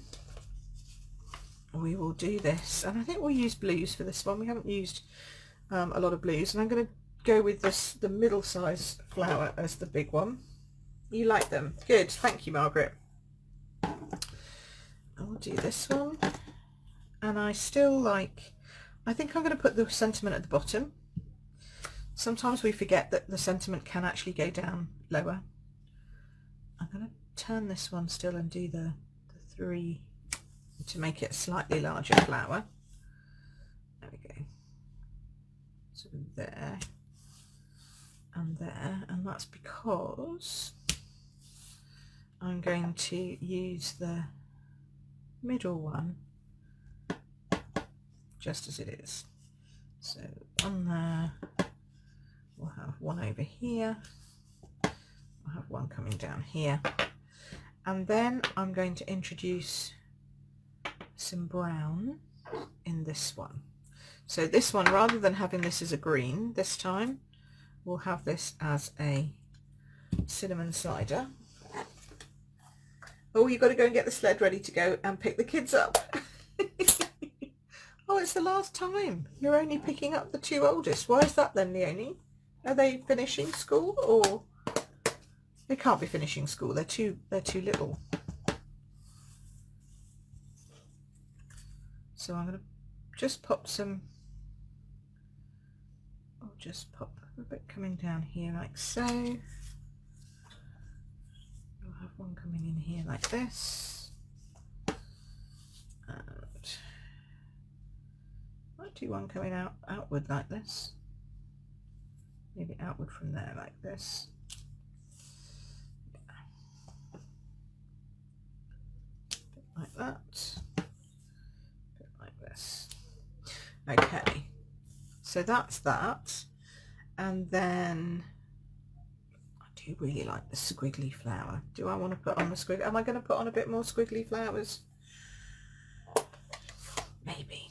we will do this, and I think we'll use blues for this one. We haven't used a lot of blues, and I'm going to go with the middle size flower as the big one. You like them? Good, thank you, Margaret. I'll do this one, and I think I'm going to put the sentiment at the bottom. Sometimes we forget that the sentiment can actually go down lower. I'm going to turn this one still and do the 3 to make it a slightly larger flower. There we go. So there. and there, and that's because I'm going to use the middle one just as it is. So on there, we'll have one over here, I'll have one coming down here, and then I'm going to introduce some brown in this one. So this one, rather than having this as a green this time, we'll have this as a cinnamon cider. Oh, you've got to go and get the sled ready to go and pick the kids up. Oh, it's the last time. You're only picking up the two oldest. Why is that then, Leonie? Are they finishing school, or they can't be finishing school? They're too little. So I'm going to just pop some. I'll just pop a bit coming down here like so. We'll have one coming in here like this. And might do one coming outward like this. Maybe outward from there like this. Bit like that. Bit like this. Okay. So that's that, and then I do really like the squiggly flower. Do I want to put on the squiggly? Am I going to put on a bit more squiggly flowers? Maybe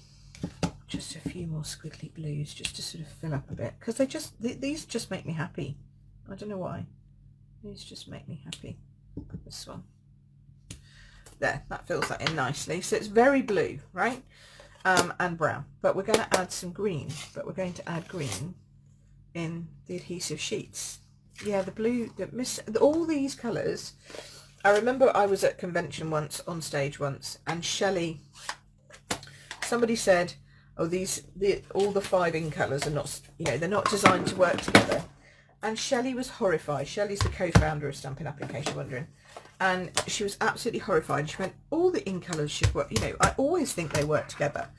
just a few more squiggly blues, just to sort of fill up a bit, because these just make me happy. I don't know why. These just make me happy. This one there, that fills that in nicely. So it's very blue, right? And brown, but we're going to add some green, in the adhesive sheets. Yeah, the blue, all these colours. I remember I was at convention once, on stage once, and Shelley, somebody said, oh, all the 5 in colours are not, they're not designed to work together. And Shelley was horrified. Shelley's the co-founder of Stampin' Up, in case you're wondering. And she was absolutely horrified. She went, all the in colours should work. I always think they work together.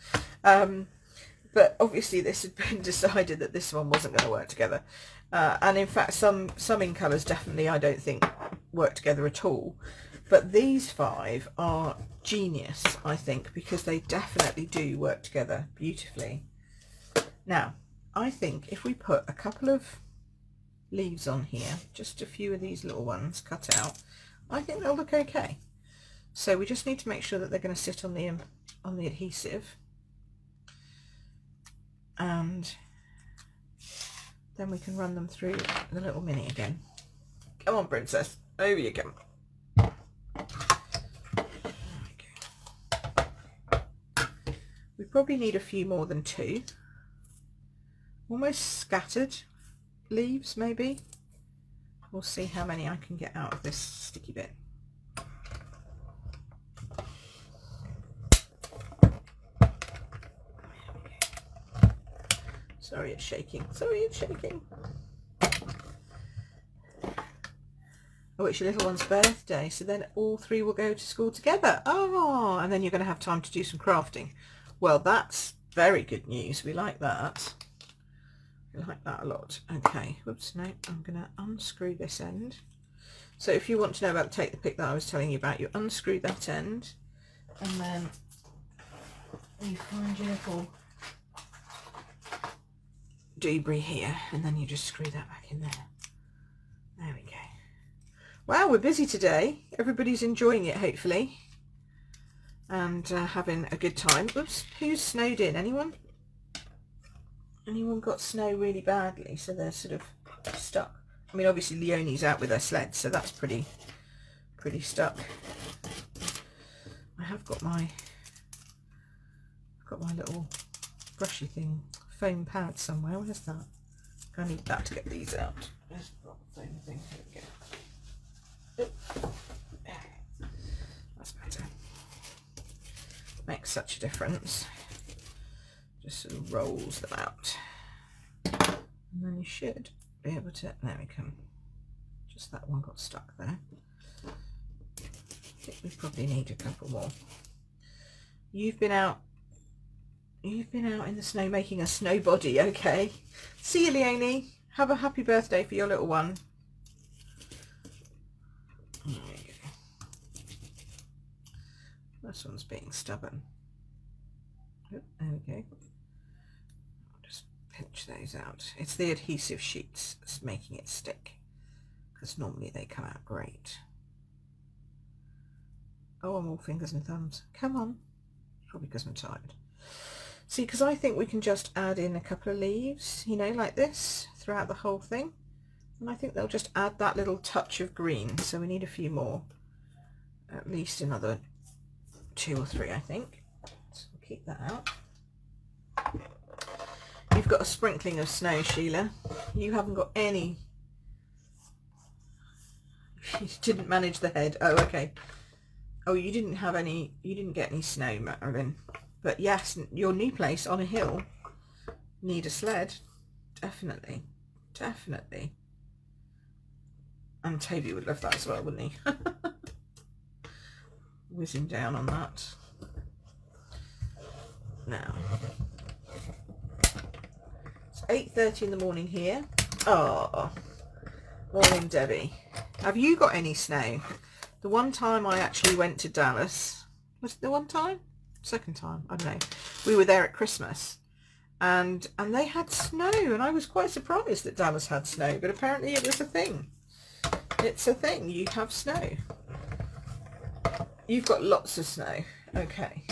But obviously this had been decided that this one wasn't going to work together. And in fact, some in colours definitely I don't think work together at all. But these 5 are genius, I think, because they definitely do work together beautifully. Now, I think if we put a couple of leaves on here, just a few of these little ones cut out, I think they'll look okay. So we just need to make sure that they're going to sit on the adhesive, and then we can run them through the little mini again. Come on, princess, over you come. There we go. We probably need a few more than 2. Almost scattered leaves, maybe. We'll see how many I can get out of this sticky bit. Sorry, it's shaking. Sorry, it's shaking. Oh, it's your little one's birthday, so then all 3 will go to school together. Oh, and then you're going to have time to do some crafting. Well, that's very good news. We like that. I like that a lot. Okay, whoops, no, I'm going to unscrew this end. So if you want to know about the take the pick that I was telling you about, you unscrew that end, and then you find your little debris here, and then you just screw that back in there. There we go. Wow, we're busy today. Everybody's enjoying it, hopefully, and having a good time. Oops, who's snowed in? Anyone? Anyone got snow really badly, so they're sort of stuck? I mean, obviously Leonie's out with her sled, so that's pretty stuck. I have got my little brushy thing, foam pad somewhere. Where's that? I need that to get these out. Where's the foam thing? Here we go. That's better. Makes such a difference. Just sort of rolls them out, and then you should be able to, there we come. Just that one got stuck there. I think we probably need a couple more. You've been out in the snow making a snow body. Okay, see you, Leonie. Have a happy birthday for your little one. There you go. This one's being stubborn. Oh, there we go. I'll just pinch those out. It's the adhesive sheets that's making it stick, because normally they come out great. Oh, I'm all fingers and thumbs. Come on. Probably because I'm tired. See, because I think we can just add in a couple of leaves, you know, like this, throughout the whole thing. And I think they'll just add that little touch of green. So we need a few more. At least another 2 or 3, I think. So we'll keep that out. You've got a sprinkling of snow, Sheila. You haven't got any. You didn't manage the head. Oh, okay. Oh, you didn't have any, you didn't get any snow, Marilyn. But yes, your new place on a hill, need a sled. Definitely. Definitely. And Toby would love that as well, wouldn't he? Whizzing down on that. Now. It's 8:30 in the morning here. Oh. Morning, Debbie. Have you got any snow? The one time I actually went to Dallas, was it the one time? Second time, I don't know. We were there at Christmas and they had snow, and I was quite surprised that Dallas had snow, but apparently it was a thing. It's a thing, you have snow. You've got lots of snow. Okay.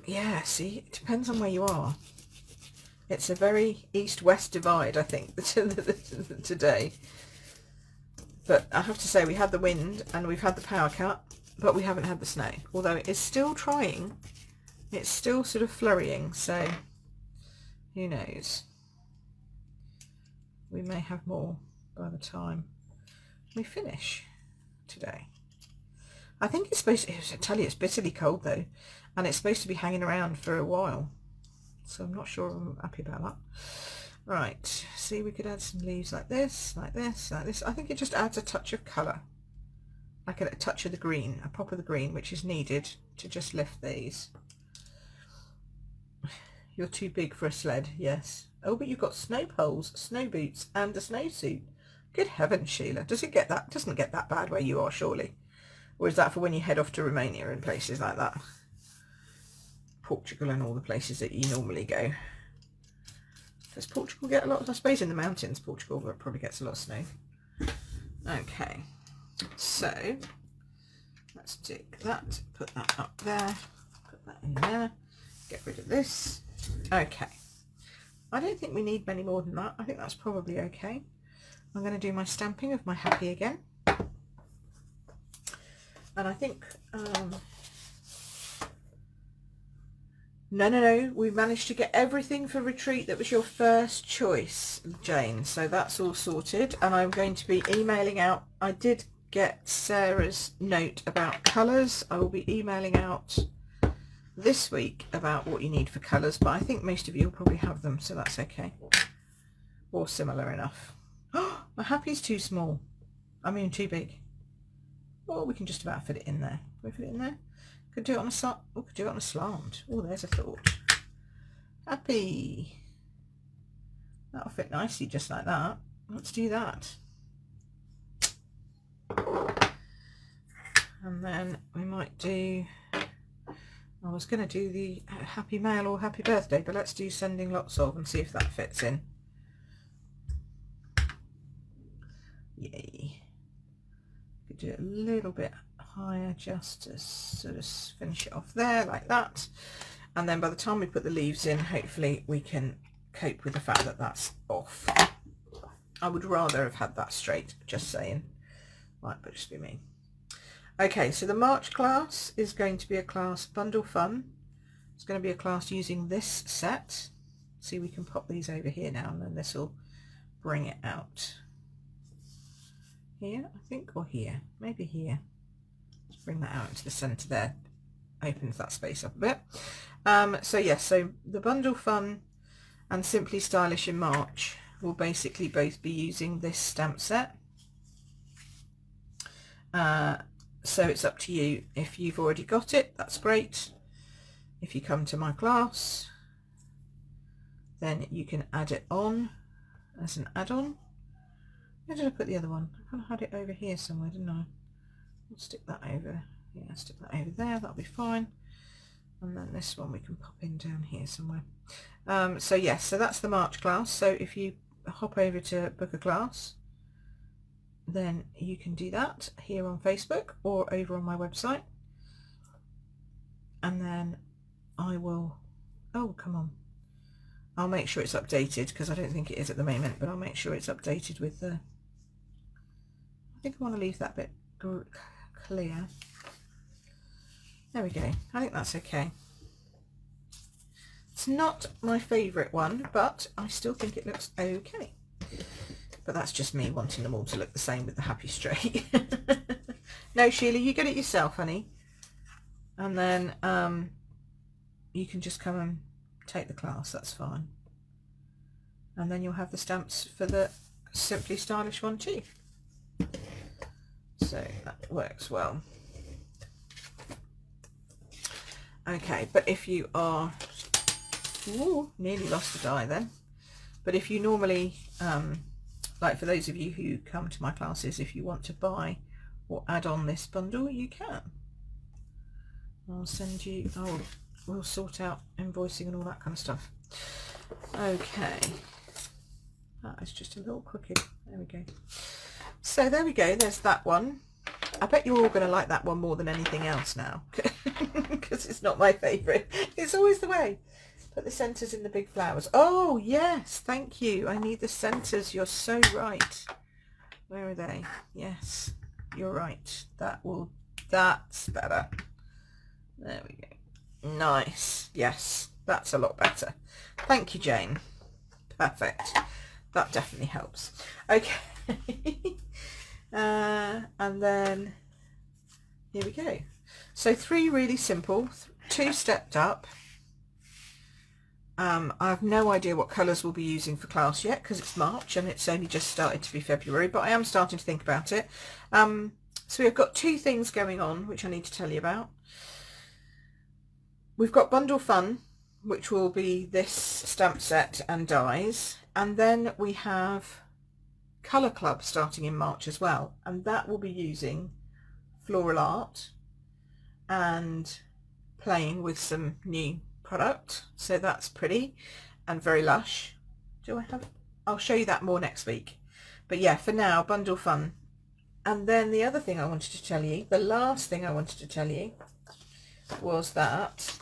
Yeah, see, it depends on where you are. It's a very east-west divide, I think, today. But I have to say, we had the wind and we've had the power cut, but we haven't had the snow. Although it is still trying. It's still sort of flurrying, so who knows. We may have more by the time we finish today. I think it's supposed to, I tell you, it's bitterly cold though, and it's supposed to be hanging around for a while. So I'm not sure I'm happy about that. Right, see, we could add some leaves like this, like this, like this. I think it just adds a touch of colour, like a touch of the green, a pop of the green, which is needed to just lift these. You're too big for a sled, yes. Oh, but you've got snow poles, snow boots, and a snowsuit. Good heavens, Sheila, does it get that? Doesn't get that bad where you are, surely? Or is that for when you head off to Romania and places like that? Portugal and all the places that you normally go. Does Portugal get a lot? I suppose in the mountains, Portugal probably gets a lot of snow. Okay, so let's take that, put that up there, put that in there, get rid of this. Okay, I don't think we need many more than that. I think that's probably okay. I'm going to do my stamping of my happy again. And I think, no, we managed to get everything for retreat that was your first choice, Jane. So that's all sorted, and I'm going to be emailing out. I did get Sarah's note about colours. I will be emailing out this week about what you need for colours, but I think most of you will probably have them, so that's okay. Or similar enough. Oh, my happy's too small. I mean, too big. Well, we can just about fit it in there. Can we fit it in there? Could do it on a slant. Oh, could do it on a slant. Oh, there's a thought. Happy. That'll fit nicely just like that. Let's do that. And then we might do, I was going to do the happy mail or happy birthday, but let's do sending lots of and see if that fits in. Yay. Could do it a little bit higher just to sort of finish it off there like that. And then by the time we put the leaves in, hopefully we can cope with the fact that that's off. I would rather have had that straight, just saying. Might but just be me. Okay, so the March class is going to be a class Bundle Fun. It's going to be a class using this set. See, we can pop these over here now, and then this will bring it out. Here, I think, or here, maybe here. Let's bring that out into the centre there. Opens that space up a bit. So yes, so the Bundle Fun and Simply Stylish in March will basically both be using this stamp set. So it's up to you. If you've already got it, that's great. If you come to my class, then you can add it on as an add-on. Where did I put the other one? I kind of had it over here somewhere, didn't I? I'll stick that over, yeah, stick that over there, that'll be fine. And then this one we can pop in down here somewhere. So yes, so that's the March class. So if you hop over to book a class, then you can do that here on Facebook or over on my website. And then I will, oh come on, I'll make sure it's updated, because I don't think it is at the moment, but I'll make sure it's updated with the, I think I want to leave that bit clear. There we go. I think that's okay. It's not my favourite one, but I still think it looks okay. But that's just me wanting them all to look the same with the happy straight. No, Sheila, you get it yourself, honey. And then you can just come and take the class, that's fine. And then you'll have the stamps for the Simply Stylish one too. So that works well. Okay, but if you are, ooh, nearly lost a die then. But if you normally, like for those of you who come to my classes, if you want to buy or add on this bundle, you can. I'll send you, oh, we'll sort out invoicing and all that kind of stuff. Okay, that is just a little crooked. There we go. So there we go, there's that one. I bet you're all going to like that one more than anything else now, because it's not my favourite. It's always the way. Put the centres in the big flowers. Oh yes, thank you. I need the centres. You're so right. Where are they? Yes, you're right. That's better. There we go. Nice. Yes, that's a lot better. Thank you, Jane. Perfect. That definitely helps. Okay. And then here we go. So 3 really simple, 2 stepped up. I have no idea what colours we'll be using for class yet, because it's March and it's only just started to be February, but I am starting to think about it. So we've got 2 things going on which I need to tell you about. We've got Bundle Fun, which will be this stamp set and dies, and then we have Colour Club starting in March as well, and that will be using floral art and playing with some new product. So that's pretty and very lush. Do I have, I'll show you that more next week, but yeah, for now, Bundle Fun. And then the other thing I wanted to tell you, the last thing I wanted to tell you, was that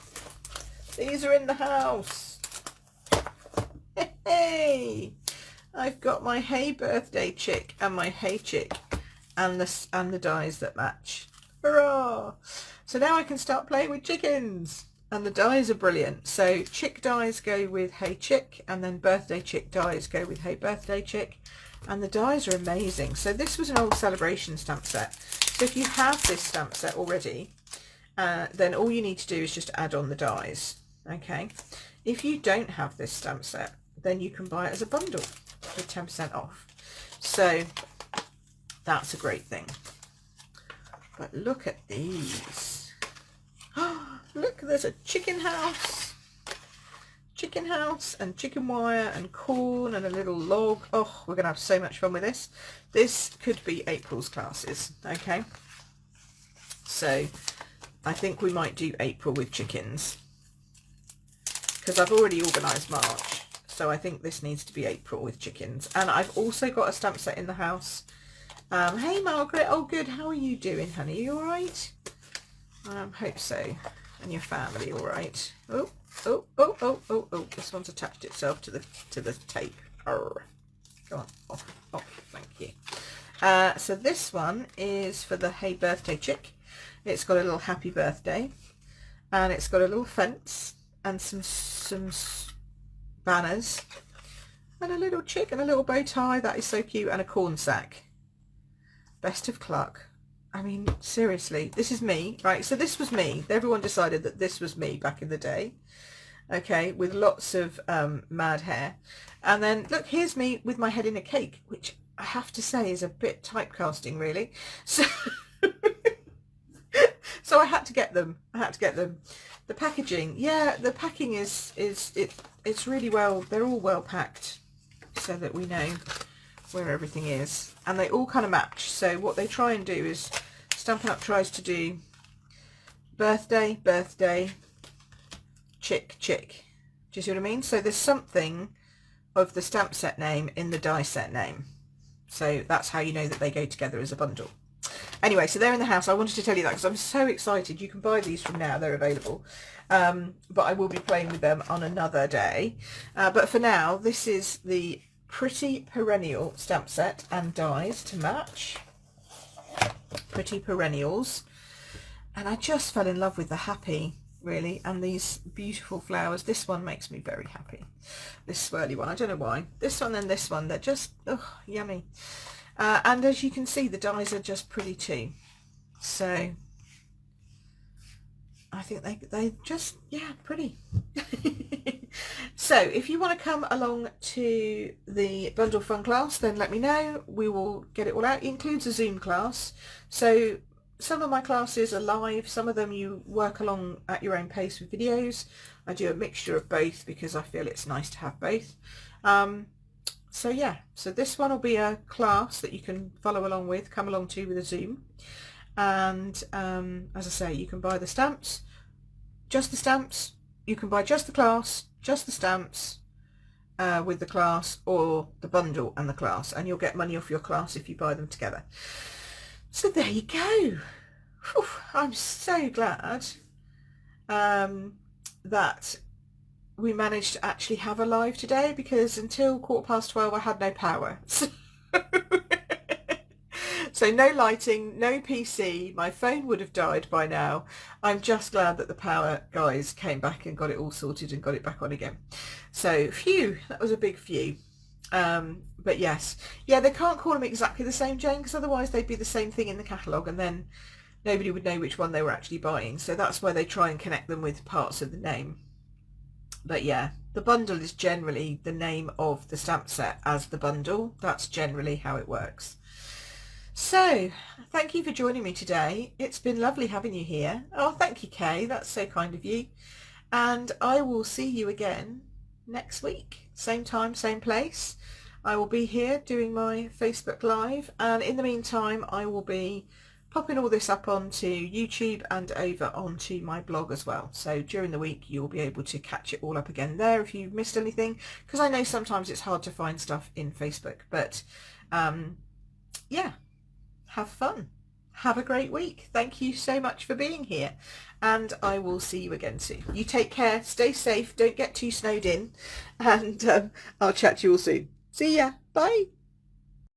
these are in the house. Hey, I've got my Hey Birthday Chick and my Hey Chick and the dies that match. Hurrah! So now I can start playing with chickens, and the dies are brilliant. So chick dies go with Hey Chick, and then birthday chick dies go with Hey Birthday Chick, and the dies are amazing. So this was an old celebration stamp set. So if you have this stamp set already, then all you need to do is just add on the dies. Okay. If you don't have this stamp set, then you can buy it as a bundle with 10% off. So that's a great thing. But look at these. Look, there's a chicken house and chicken wire and corn and a little log. Oh, we're gonna have so much fun with this. This could be April's classes. Okay, so I think we might do April with chickens, because I've already organised March, so I think this needs to be April with chickens. And I've also got a stamp set in the house. Hey Margaret, oh good, how are you doing, honey? You all right? Hope so. And your family all right? Oh, this one's attached itself to the tape. Arr. Go on, off, thank you. So this one is for the Hey Birthday Chick. It's got a little happy birthday, and it's got a little fence and some banners and a little chick and a little bow tie. That is so cute, and a corn sack. Best of Cluck. I mean, seriously, this is me, right? So this was me. Everyone decided that this was me back in the day, okay, with lots of mad hair. And then look, here's me with my head in a cake, which I have to say is a bit typecasting, really. So so I had to get them. The packaging, yeah, the packing it's really well, they're all well packed so that we know where everything is, and they all kind of match. So what they try and do is, Stampin' Up tries to do birthday, birthday, chick, chick. Do you see what I mean? So there's something of the stamp set name in the die set name. So that's how you know that they go together as a bundle. Anyway, so they're in the house. I wanted to tell you that because I'm so excited. You can buy these from now. They're available. But I will be playing with them on another day. But for now, this is the Pretty Perennial stamp set and dies to match. Pretty Perennials. And I just fell in love with the happy, really, and these beautiful flowers. This one makes me very happy. This swirly one, I don't know why. This one and this one, they're just, oh, yummy. And as you can see, the dies are just pretty too. So I think they just, yeah, pretty. So if you want to come along to the Bundle Fun class, then let me know. We will get it all out. It includes a Zoom class. So some of my classes are live. Some of them you work along at your own pace with videos. I do a mixture of both because I feel it's nice to have both. So yeah, so this one will be a class that you can follow along with, come along to with a Zoom. And as I say, you can buy the stamps, just the stamps. You can buy just the class, just the stamps with the class, or the bundle and the class, and you'll get money off your class if you buy them together. So there you go. Whew, I'm so glad that we managed to actually have a live today, because until 12:15 I had no power. So no lighting, no PC, my phone would have died by now. I'm just glad that the power guys came back and got it all sorted and got it back on again. So phew, that was a big phew. But yes, yeah, they can't call them exactly the same, Jane, because otherwise they'd be the same thing in the catalogue and then nobody would know which one they were actually buying. So that's why they try and connect them with parts of the name. But yeah, the bundle is generally the name of the stamp set as the bundle. That's generally how it works. So thank you for joining me today. It's been lovely having you here. Oh, thank you, Kay. That's so kind of you. And I will see you again next week. Same time, same place. I will be here doing my Facebook Live. And in the meantime, I will be popping all this up onto YouTube and over onto my blog as well. So during the week, you'll be able to catch it all up again there if you've missed anything. Because I know sometimes it's hard to find stuff in Facebook. But yeah. Have fun. Have a great week. Thank you so much for being here. And I will see you again soon. You take care. Stay safe. Don't get too snowed in. And I'll chat to you all soon. See ya. Bye.